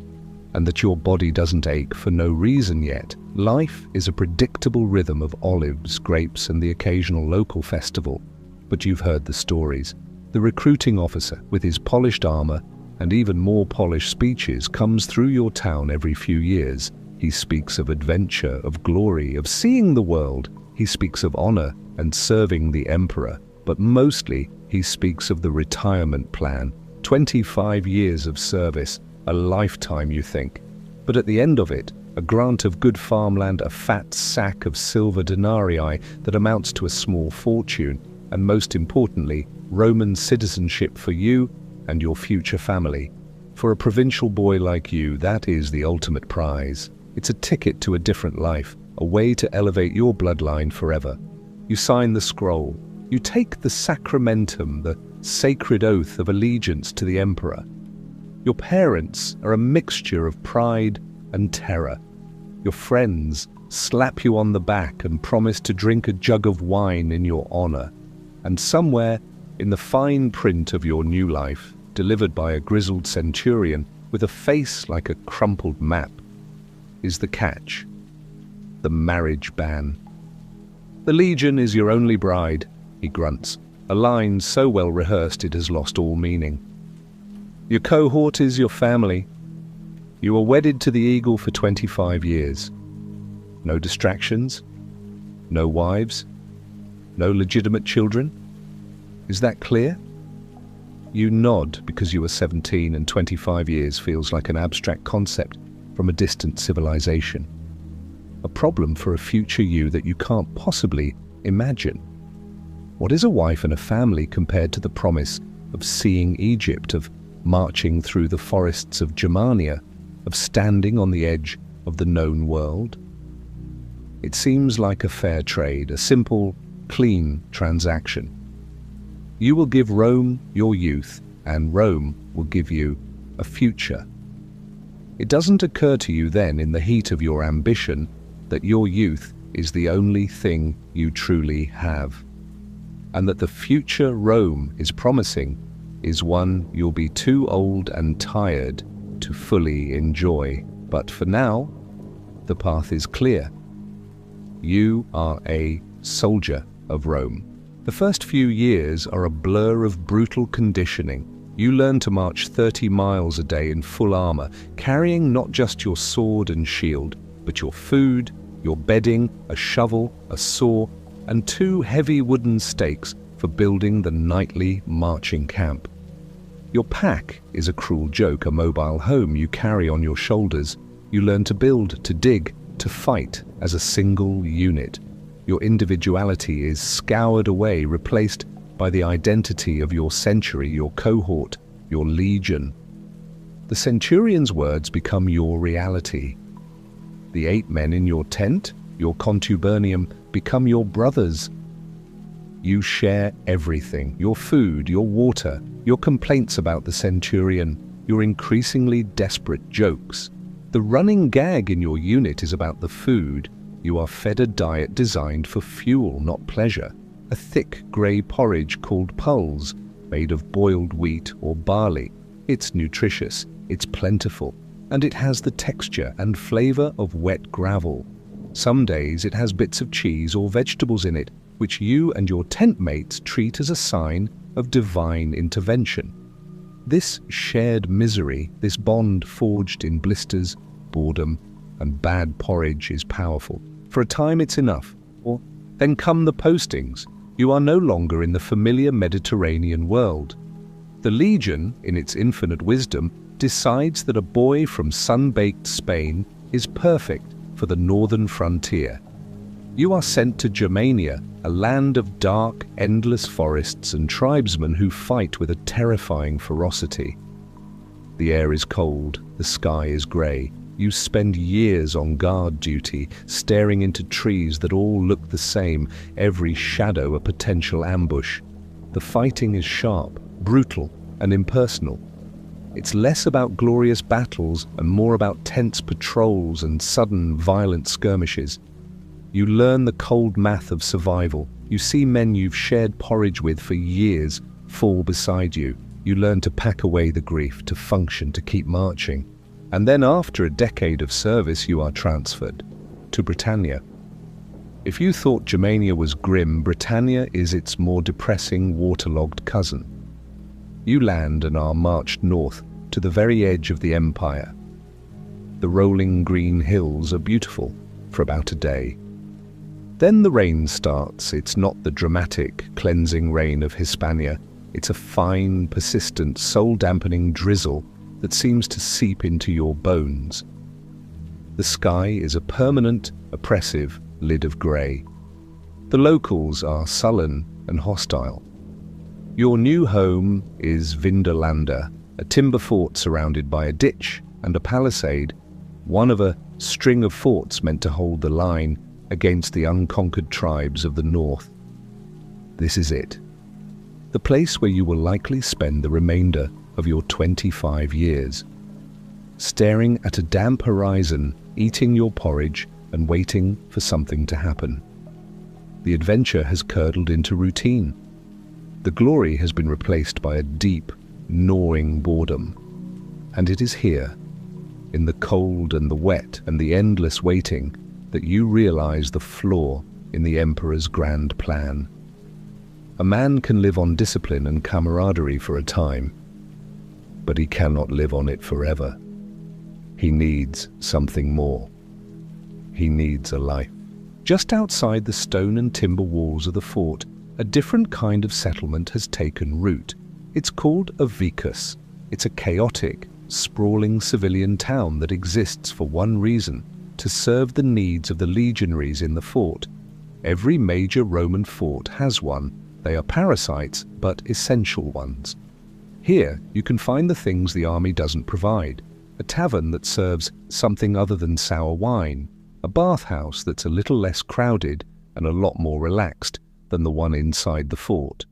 and that your body doesn't ache for no reason yet. Life is a predictable rhythm of olives, grapes, and the occasional local festival. But you've heard the stories. The recruiting officer, with his polished armor and even more polished speeches, comes through your town every few years. He speaks of adventure, of glory, of seeing the world. He speaks of honor and serving the emperor. But mostly, he speaks of the retirement plan. 25 years of service, a lifetime, you think. But at the end of it, a grant of good farmland, a fat sack of silver denarii that amounts to a small fortune, and most importantly, Roman citizenship for you and your future family. For a provincial boy like you, that is the ultimate prize. It's a ticket to a different life, a way to elevate your bloodline forever. You sign the scroll. You take the sacramentum, the sacred oath of allegiance to the emperor. Your parents are a mixture of pride and terror. Your friends slap you on the back and promise to drink a jug of wine in your honor. And somewhere in the fine print of your new life, delivered by a grizzled centurion with a face like a crumpled map, is the catch: the marriage ban. The legion is your only bride, he grunts, a line so well rehearsed it has lost all meaning. Your cohort is your family. You are wedded to the eagle for 25 years. No distractions, no wives, no legitimate children. Is that clear? You nod because you are 17 and 25 years feels like an abstract concept from a distant civilization. A problem for a future you that you can't possibly imagine. What is a wife and a family compared to the promise of seeing Egypt, of marching through the forests of Germania, of standing on the edge of the known world? It seems like a fair trade, a simple, clean transaction. You will give Rome your youth, and Rome will give you a future. It doesn't occur to you then, in the heat of your ambition, that your youth is the only thing you truly have, and that the future Rome is promising is one you'll be too old and tired to fully enjoy. But for now, the path is clear. You are a soldier of Rome. The first few years are a blur of brutal conditioning. You learn to march 30 miles a day in full armor, carrying not just your sword and shield, but your food, your bedding, a shovel, a saw, and 2 heavy wooden stakes for building the nightly marching camp. Your pack is a cruel joke, a mobile home you carry on your shoulders. You learn to build, to dig, to fight as a single unit. Your individuality is scoured away, replaced by the identity of your century, your cohort, your legion. The centurion's words become your reality. The 8 men in your tent, your contubernum, become your brothers. You share everything: your food, your water, your complaints about the centurion, your increasingly desperate jokes. The running gag in your unit is about the food. You are fed a diet designed for fuel, not pleasure. A thick grey porridge called pulse, made of boiled wheat or barley. It's nutritious, it's plentiful, and it has the texture and flavour of wet gravel. Some days it has bits of cheese or vegetables in it, which you and your tent mates treat as a sign of divine intervention. This shared misery, this bond forged in blisters, boredom, and bad porridge is powerful. For a time it's enough, or then come the postings. You are no longer in the familiar Mediterranean world. The Legion, in its infinite wisdom, decides that a boy from sun-baked Spain is perfect for the northern frontier. You are sent to Germania, a land of dark, endless forests and tribesmen who fight with a terrifying ferocity. The air is cold, the sky is grey. You spend years on guard duty, staring into trees that all look the same, every shadow a potential ambush. The fighting is sharp, brutal, and impersonal. It's less about glorious battles and more about tense patrols and sudden, violent skirmishes. You learn the cold math of survival. You see men you've shared porridge with for years fall beside you. You learn to pack away the grief, to function, to keep marching. And then after a decade of service, you are transferred to Britannia. If you thought Germania was grim, Britannia is its more depressing, waterlogged cousin. You land and are marched north to the very edge of the empire. The rolling green hills are beautiful for about a day. Then the rain starts. It's not the dramatic, cleansing rain of Hispania. It's a fine, persistent, soul-dampening drizzle that seems to seep into your bones. The sky is a permanent, oppressive lid of grey. The locals are sullen and hostile. Your new home is Vindolanda, a timber fort surrounded by a ditch and a palisade, one of a string of forts meant to hold the line against the unconquered tribes of the north. This is it, the place where you will likely spend the remainder of your 25 years, staring at a damp horizon, eating your porridge and waiting for something to happen. The adventure has curdled into routine. The glory has been replaced by a deep, gnawing boredom. And it is here, in the cold and the wet and the endless waiting, that you realize the flaw in the Emperor's grand plan. A man can live on discipline and camaraderie for a time, but he cannot live on it forever. He needs something more. He needs a life. Just outside the stone and timber walls of the fort, a different kind of settlement has taken root. It's called a vicus. It's a chaotic, sprawling civilian town that exists for one reason: to serve the needs of the legionaries in the fort. Every major Roman fort has one. They are parasites, but essential ones. Here, you can find the things the army doesn't provide. A tavern that serves something other than sour wine. A bathhouse that's a little less crowded and a lot more relaxed than the one inside the fort.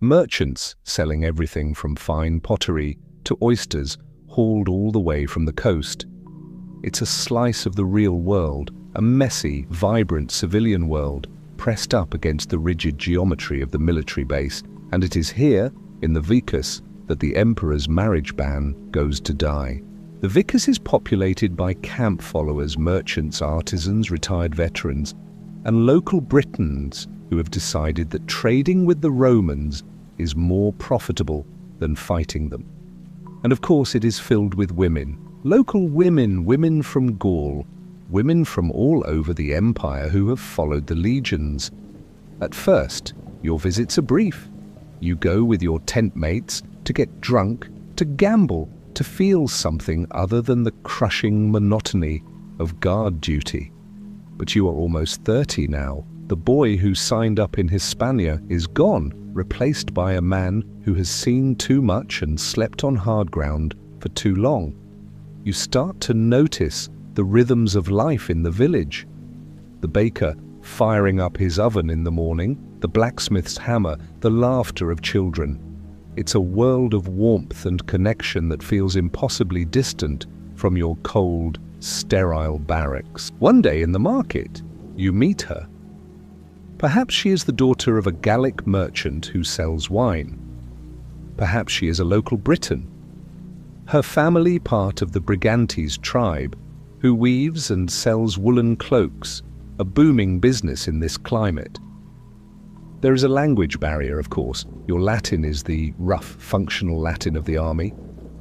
Merchants selling everything from fine pottery to oysters hauled all the way from the coast. It's a slice of the real world, a messy, vibrant civilian world pressed up against the rigid geometry of the military base, and it is here, in the Vicus, that the emperor's marriage ban goes to die. The Vicus is populated by camp followers, merchants, artisans, retired veterans, and local Britons who have decided that trading with the Romans is more profitable than fighting them. And of course it is filled with women. Local women, women from Gaul, women from all over the empire who have followed the legions. At first, your visits are brief. You go with your tent mates to get drunk, to gamble, to feel something other than the crushing monotony of guard duty. But you are almost 30 now. The boy who signed up in Hispania is gone, replaced by a man who has seen too much and slept on hard ground for too long. You start to notice the rhythms of life in the village. The baker firing up his oven in the morning, the blacksmith's hammer, the laughter of children. It's a world of warmth and connection that feels impossibly distant from your cold, sterile barracks. One day in the market, you meet her. Perhaps she is the daughter of a Gallic merchant who sells wine. Perhaps she is a local Briton. Her family part of the Brigantes tribe, who weaves and sells woolen cloaks, a booming business in this climate. There is a language barrier, of course. Your Latin is the rough, functional Latin of the army,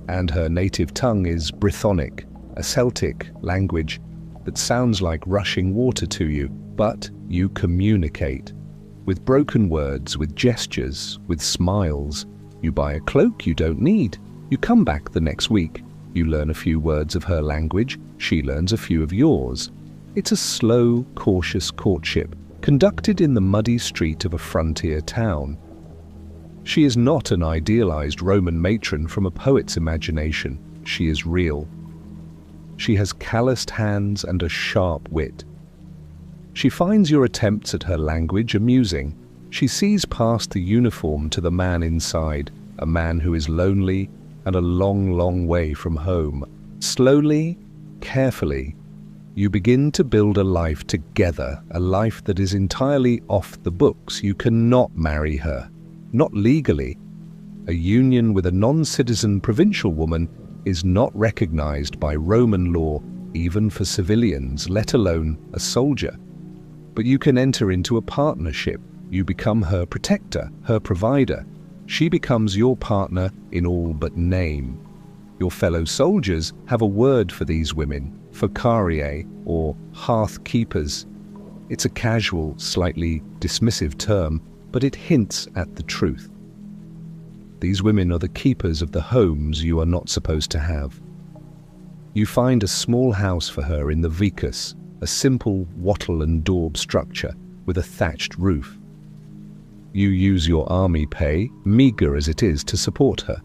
and her native tongue is Brythonic, a Celtic language that sounds like rushing water to you, but you communicate. With broken words, with gestures, with smiles. You buy a cloak you don't need. You come back the next week. You learn a few words of her language, she learns a few of yours. It's a slow, cautious courtship, conducted in the muddy street of a frontier town. She is not an idealized Roman matron from a poet's imagination. She is real. She has calloused hands and a sharp wit. She finds your attempts at her language amusing. She sees past the uniform to the man inside, a man who is lonely and a long, long way from home. Slowly, carefully, you begin to build a life together, a life that is entirely off the books. You cannot marry her, not legally. A union with a non-citizen provincial woman is not recognized by Roman law, even for civilians, let alone a soldier. But you can enter into a partnership. You become her protector, her provider. She becomes your partner in all but name. Your fellow soldiers have a word for these women, focariae, or hearth keepers. It's a casual, slightly dismissive term, but it hints at the truth. These women are the keepers of the homes you are not supposed to have. You find a small house for her in the Vicus, a simple wattle and daub structure with a thatched roof. You use your army pay, meager as it is, to support her.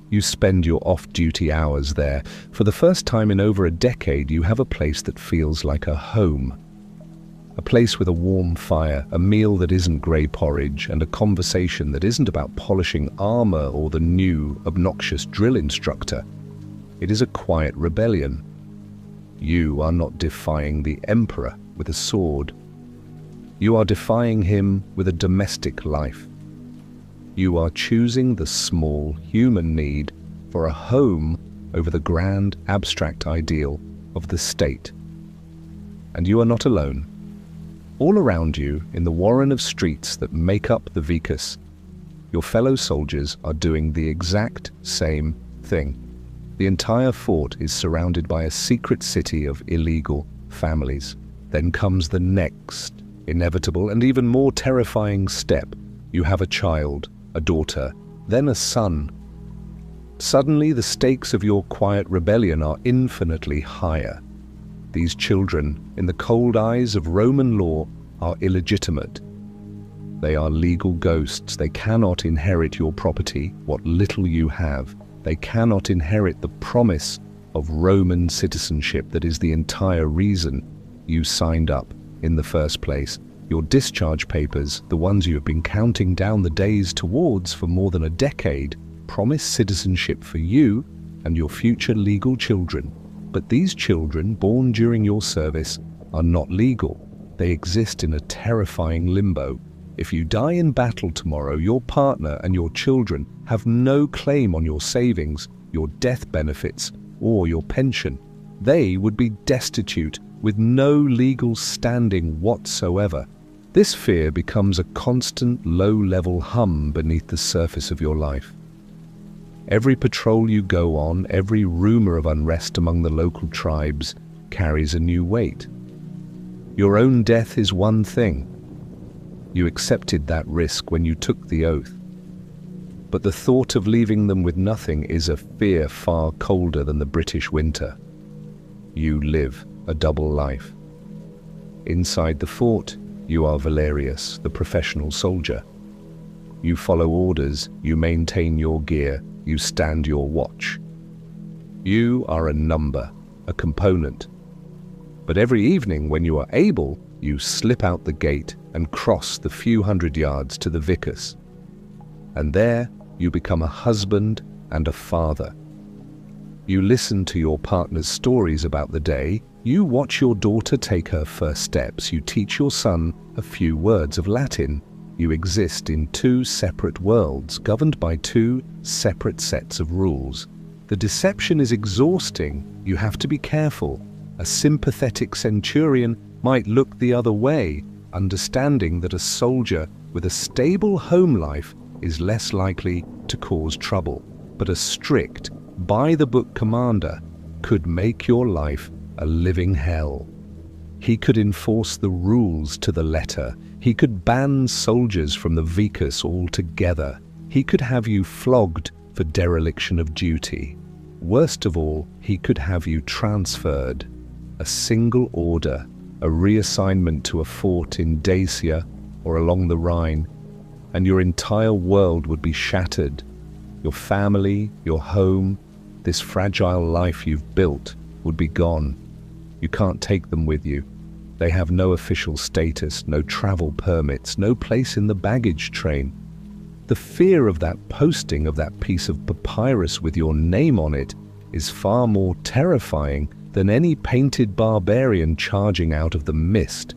You spend your off-duty hours there. For the first time in over a decade, you have a place that feels like a home. A place with a warm fire, a meal that isn't grey porridge, and a conversation that isn't about polishing armor or the new, obnoxious drill instructor. It is a quiet rebellion. You are not defying the emperor with a sword. You are defying him with a domestic life. You are choosing the small human need for a home over the grand abstract ideal of the state. And you are not alone. All around you, in the warren of streets that make up the Vicus, your fellow soldiers are doing the exact same thing. The entire fort is surrounded by a secret city of illegal families. Then comes the next inevitable and even more terrifying step. You have a child, a daughter, then a son. Suddenly, the stakes of your quiet rebellion are infinitely higher. These children, in the cold eyes of Roman law, are illegitimate. They are legal ghosts. They cannot inherit your property, what little you have. They cannot inherit the promise of Roman citizenship that is the entire reason you signed up in the first place. Your discharge papers, the ones you have been counting down the days towards for more than a decade, promise citizenship for you and your future legal children. But these children, born during your service, are not legal. They exist in a terrifying limbo. If you die in battle tomorrow, your partner and your children have no claim on your savings, your death benefits, or your pension. They would be destitute with no legal standing whatsoever. This fear becomes a constant low-level hum beneath the surface of your life. Every patrol you go on, every rumor of unrest among the local tribes carries a new weight. Your own death is one thing. You accepted that risk when you took the oath. But the thought of leaving them with nothing is a fear far colder than the British winter. You live a double life. Inside the fort, you are Valerius, the professional soldier. You follow orders, you maintain your gear, you stand your watch. You are a number, a component. But every evening when you are able, you slip out the gate and cross the few hundred yards to the vicus. And there you become a husband and a father. You listen to your partner's stories about the day, you watch your daughter take her first steps, you teach your son a few words of Latin. You exist in two separate worlds, governed by two separate sets of rules. The deception is exhausting. You have to be careful. A sympathetic centurion might look the other way, understanding that a soldier with a stable home life is less likely to cause trouble. But a strict, by-the-book commander could make your life a living hell. He could enforce the rules to the letter. He could ban soldiers from the vicus altogether. He could have you flogged for dereliction of duty. Worst of all, he could have you transferred. A single order, a reassignment to a fort in Dacia or along the Rhine, and your entire world would be shattered. Your family, your home, this fragile life you've built would be gone. You can't take them with you. They have no official status, no travel permits, no place in the baggage train. The fear of that posting of that piece of papyrus with your name on it is far more terrifying than any painted barbarian charging out of the mist.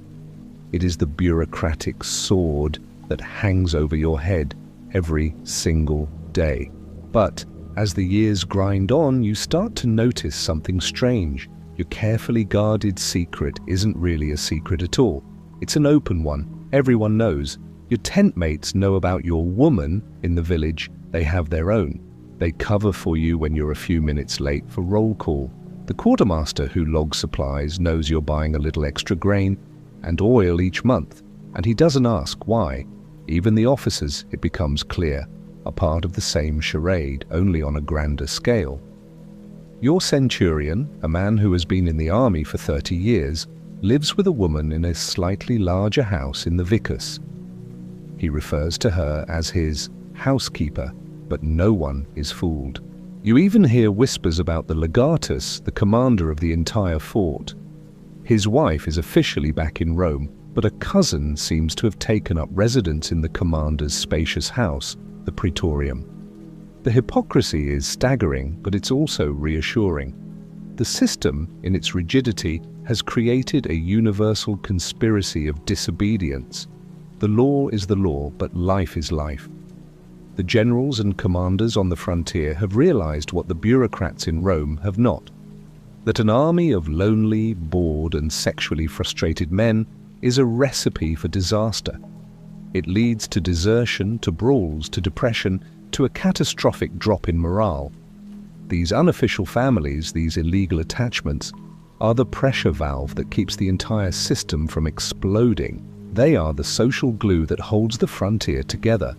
It is the bureaucratic sword that hangs over your head every single day. But as the years grind on, you start to notice something strange. Your carefully guarded secret isn't really a secret at all. It's an open one. Everyone knows. Your tent mates know about your woman in the village. They have their own. They cover for you when you're a few minutes late for roll call. The quartermaster who logs supplies knows you're buying a little extra grain and oil each month, and he doesn't ask why. Even the officers, it becomes clear, are part of the same charade, only on a grander scale. Your centurion, a man who has been in the army for 30 years, lives with a woman in a slightly larger house in the vicus. He refers to her as his housekeeper, but no one is fooled. You even hear whispers about the legatus, the commander of the entire fort. His wife is officially back in Rome, but a cousin seems to have taken up residence in the commander's spacious house, the Praetorium. The hypocrisy is staggering, but it's also reassuring. The system, in its rigidity, has created a universal conspiracy of disobedience. The law is the law, but life is life. The generals and commanders on the frontier have realized what the bureaucrats in Rome have not: that an army of lonely, bored, and sexually frustrated men is a recipe for disaster. It leads to desertion, to brawls, to depression, to a catastrophic drop in morale. These unofficial families, these illegal attachments, are the pressure valve that keeps the entire system from exploding. They are the social glue that holds the frontier together.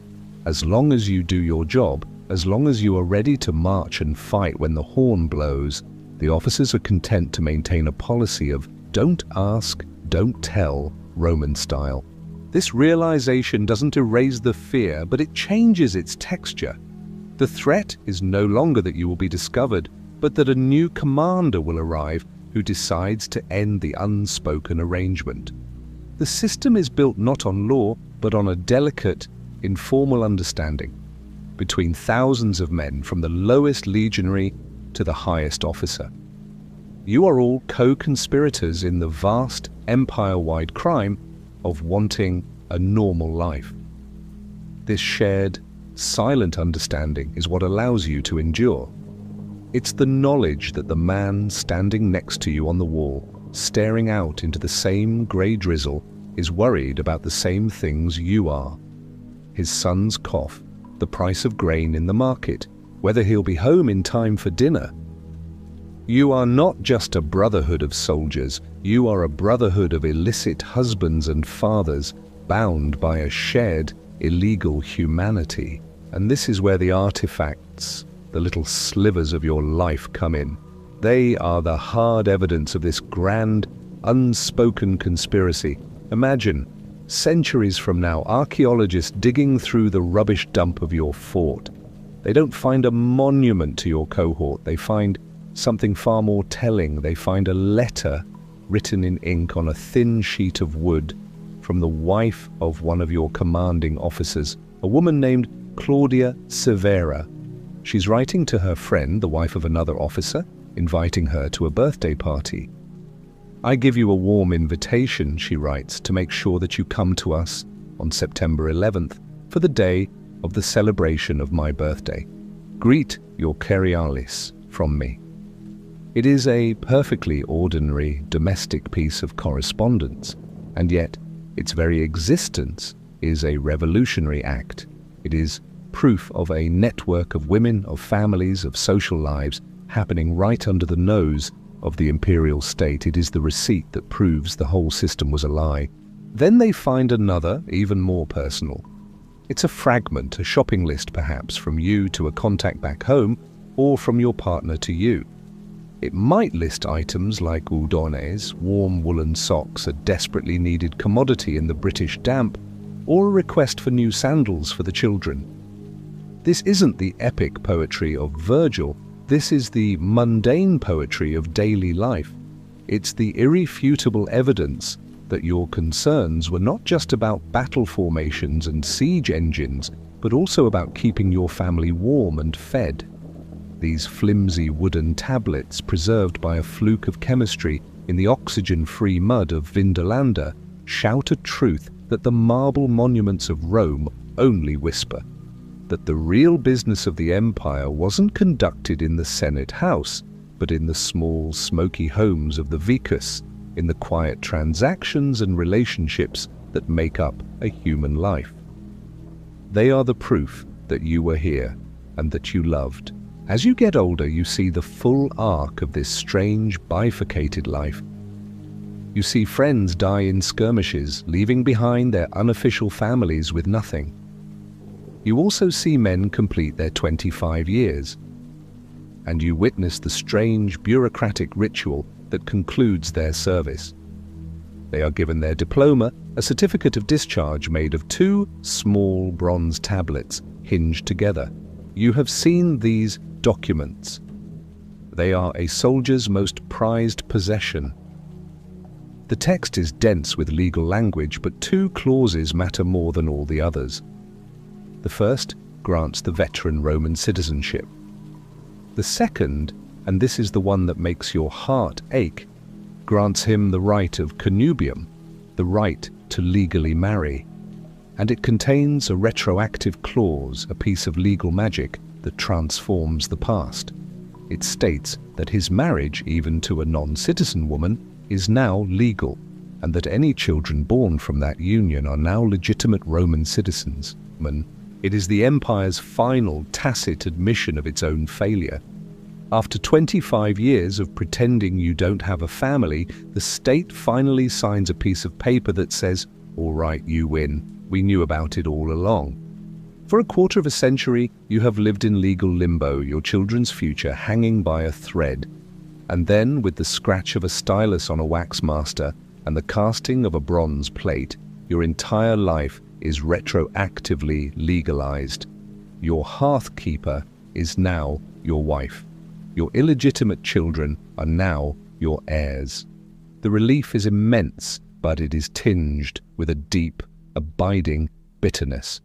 As long as you do your job, as long as you are ready to march and fight when the horn blows, the officers are content to maintain a policy of don't ask, don't tell, Roman style. This realization doesn't erase the fear, but it changes its texture. The threat is no longer that you will be discovered, but that a new commander will arrive who decides to end the unspoken arrangement. The system is built not on law, but on a delicate, informal understanding between thousands of men, from the lowest legionary to the highest officer. You are all co-conspirators in the vast, empire-wide crime of wanting a normal life. This shared, silent understanding is what allows you to endure. It's the knowledge that the man standing next to you on the wall, staring out into the same grey drizzle, is worried about the same things you are. His son's cough, the price of grain in the market, whether he'll be home in time for dinner. You are not just a brotherhood of soldiers, you are a brotherhood of illicit husbands and fathers, bound by a shared, illegal humanity. And this is where the artifacts, the little slivers of your life, come in. They are the hard evidence of this grand, unspoken conspiracy. Imagine, centuries from now, archaeologists digging through the rubbish dump of your fort. They don't find a monument to your cohort, they find something far more telling. They find a letter written in ink on a thin sheet of wood from the wife of one of your commanding officers, a woman named Claudia Severa. She's writing to her friend, the wife of another officer, inviting her to a birthday party. "I give you a warm invitation," she writes, "to make sure that you come to us on September 11th for the day of the celebration of my birthday. Greet your Cerialis from me." It is a perfectly ordinary domestic piece of correspondence, and yet its very existence is a revolutionary act. It is proof of a network of women, of families, of social lives happening right under the nose of the imperial state. It is the receipt that proves the whole system was a lie. Then they find another, even more personal. It's a fragment, a shopping list perhaps, from you to a contact back home, or from your partner to you. It might list items like udones, warm woolen socks, a desperately needed commodity in the British damp, or a request for new sandals for the children. This isn't the epic poetry of Virgil, this is the mundane poetry of daily life. It's the irrefutable evidence that your concerns were not just about battle formations and siege engines, but also about keeping your family warm and fed. These flimsy wooden tablets, preserved by a fluke of chemistry in the oxygen-free mud of Vindolanda, shout a truth that the marble monuments of Rome only whisper. That the real business of the empire wasn't conducted in the Senate House, but in the small, smoky homes of the vicus, in the quiet transactions and relationships that make up a human life. They are the proof that you were here and that you loved. As you get older, you see the full arc of this strange, bifurcated life. You see friends die in skirmishes, leaving behind their unofficial families with nothing. You also see men complete their 25 years, and you witness the strange bureaucratic ritual that concludes their service. They are given their diploma, a certificate of discharge made of 2 small bronze tablets hinged together. You have seen these documents. They are a soldier's most prized possession. The text is dense with legal language, but 2 clauses matter more than all the others. The first grants the veteran Roman citizenship. The second, and this is the one that makes your heart ache, grants him the right of connubium, the right to legally marry. And it contains a retroactive clause, a piece of legal magic that transforms the past. It states that his marriage, even to a non-citizen woman, is now legal, and that any children born from that union are now legitimate Roman citizens. It is the empire's final tacit admission of its own failure. After 25 years of pretending you don't have a family, the state finally signs a piece of paper that says, "All right, you win. We knew about it all along." For a quarter of a century, you have lived in legal limbo, your children's future hanging by a thread. And then, with the scratch of a stylus on a wax master and the casting of a bronze plate, Your entire life is retroactively legalized. Your hearthkeeper is now your wife. Your illegitimate children are now your heirs. The relief is immense, but it is tinged with a deep, abiding bitterness.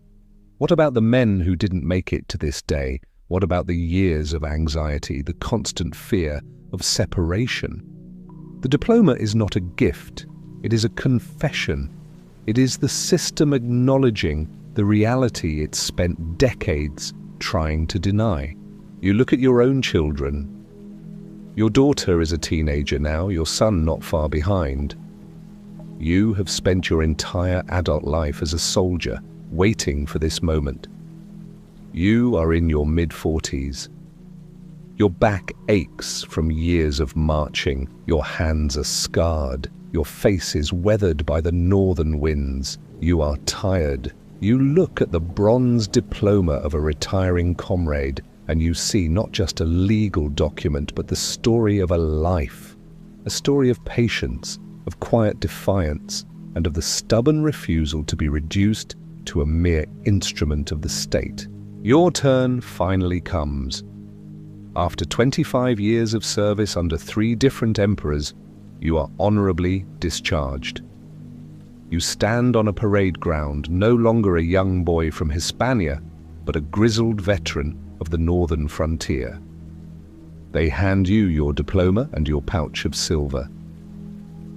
What about the men who didn't make it to this day? What about the years of anxiety, the constant fear of separation? The diploma is not a gift. It is a confession. It is the system acknowledging the reality it spent decades trying to deny. You look at your own children. Your daughter is a teenager now, your son not far behind. You have spent your entire adult life as a soldier, waiting for this moment. You are in your mid-40s. Your back aches from years of marching. Your hands are scarred. Your face is weathered by the northern winds. You are tired. You look at the bronze diploma of a retiring comrade, and you see not just a legal document, but the story of a life. A story of patience, of quiet defiance, and of the stubborn refusal to be reduced to a mere instrument of the state. Your turn finally comes. After 25 years of service under 3 different emperors, you are honorably discharged. You stand on a parade ground, no longer a young boy from Hispania, but a grizzled veteran of the northern frontier. They hand you your diploma and your pouch of silver.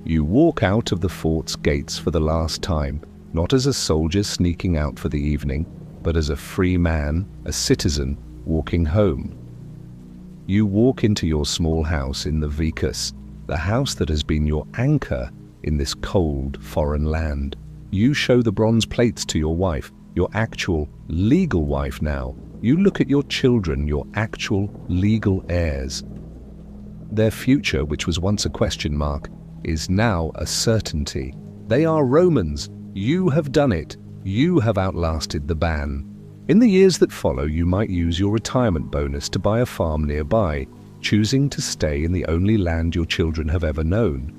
You walk out of the fort's gates for the last time, not as a soldier sneaking out for the evening, but as a free man, a citizen, walking home. You walk into your small house in the Vicus, the house that has been your anchor in this cold, foreign land. You show the bronze plates to your wife, your actual, legal wife now. You look at your children, your actual, legal heirs. Their future, which was once a question mark, is now a certainty. They are Romans. You have done it. You have outlasted the ban. In the years that follow, you might use your retirement bonus to buy a farm nearby, choosing to stay in the only land your children have ever known.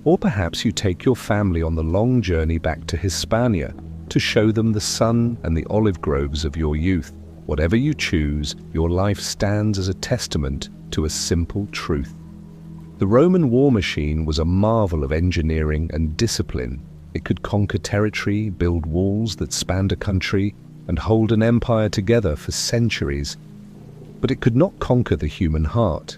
Or perhaps you take your family on the long journey back to Hispania to show them the sun and the olive groves of your youth. Whatever you choose, your life stands as a testament to a simple truth. The Roman war machine was a marvel of engineering and discipline. It could conquer territory, build walls that spanned a country, and hold an empire together for centuries. But it could not conquer the human heart.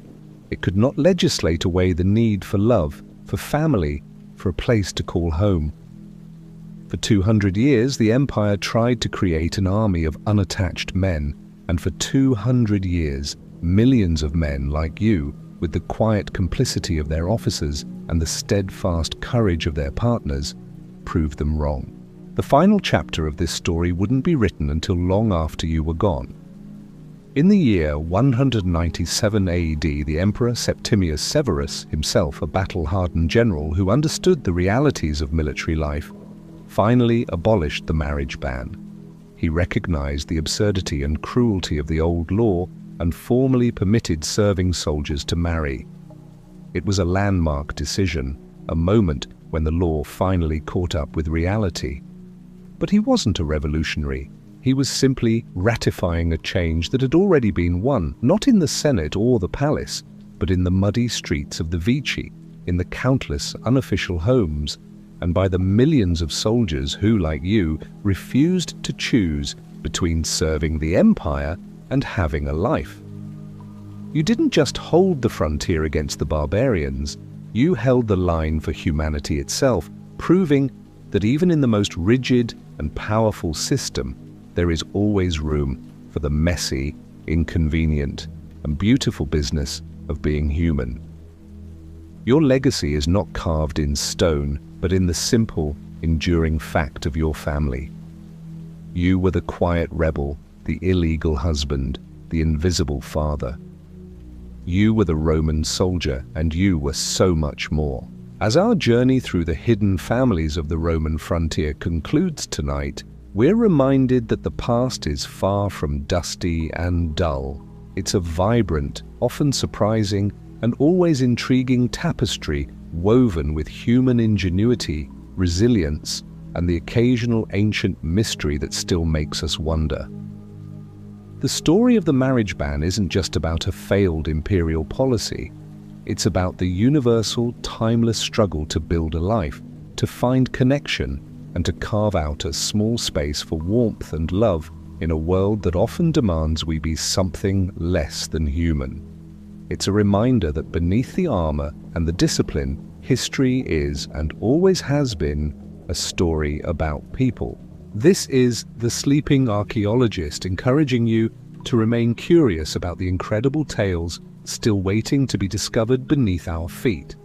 It could not legislate away the need for love, for family, for a place to call home. For 200 years, the empire tried to create an army of unattached men, and for 200 years, millions of men like you, with the quiet complicity of their officers and the steadfast courage of their partners, proved them wrong. The final chapter of this story wouldn't be written until long after you were gone. In the year 197 AD, the Emperor Septimius Severus, himself a battle-hardened general who understood the realities of military life, finally abolished the marriage ban. He recognized the absurdity and cruelty of the old law and formally permitted serving soldiers to marry. It was a landmark decision, a moment when the law finally caught up with reality. But he wasn't a revolutionary. He was simply ratifying a change that had already been won, not in the Senate or the palace, but in the muddy streets of the Vici, in the countless unofficial homes, and by the millions of soldiers who, like you, refused to choose between serving the empire and having a life. You didn't just hold the frontier against the barbarians, you held the line for humanity itself, proving that even in the most rigid and powerful system, there is always room for the messy, inconvenient, and beautiful business of being human. Your legacy is not carved in stone, but in the simple, enduring fact of your family. You were the quiet rebel, the illegal husband, the invisible father. You were the Roman soldier, and you were so much more. As our journey through the hidden families of the Roman frontier concludes tonight, we're reminded that the past is far from dusty and dull. It's a vibrant, often surprising, and always intriguing tapestry woven with human ingenuity, resilience, and the occasional ancient mystery that still makes us wonder. The story of the marriage ban isn't just about a failed imperial policy. It's about the universal, timeless struggle to build a life, to find connection, and to carve out a small space for warmth and love in a world that often demands we be something less than human. It's a reminder that beneath the armor and the discipline, history is, and always has been, a story about people. This is The Sleeping Archaeologist, encouraging you to remain curious about the incredible tales still waiting to be discovered beneath our feet.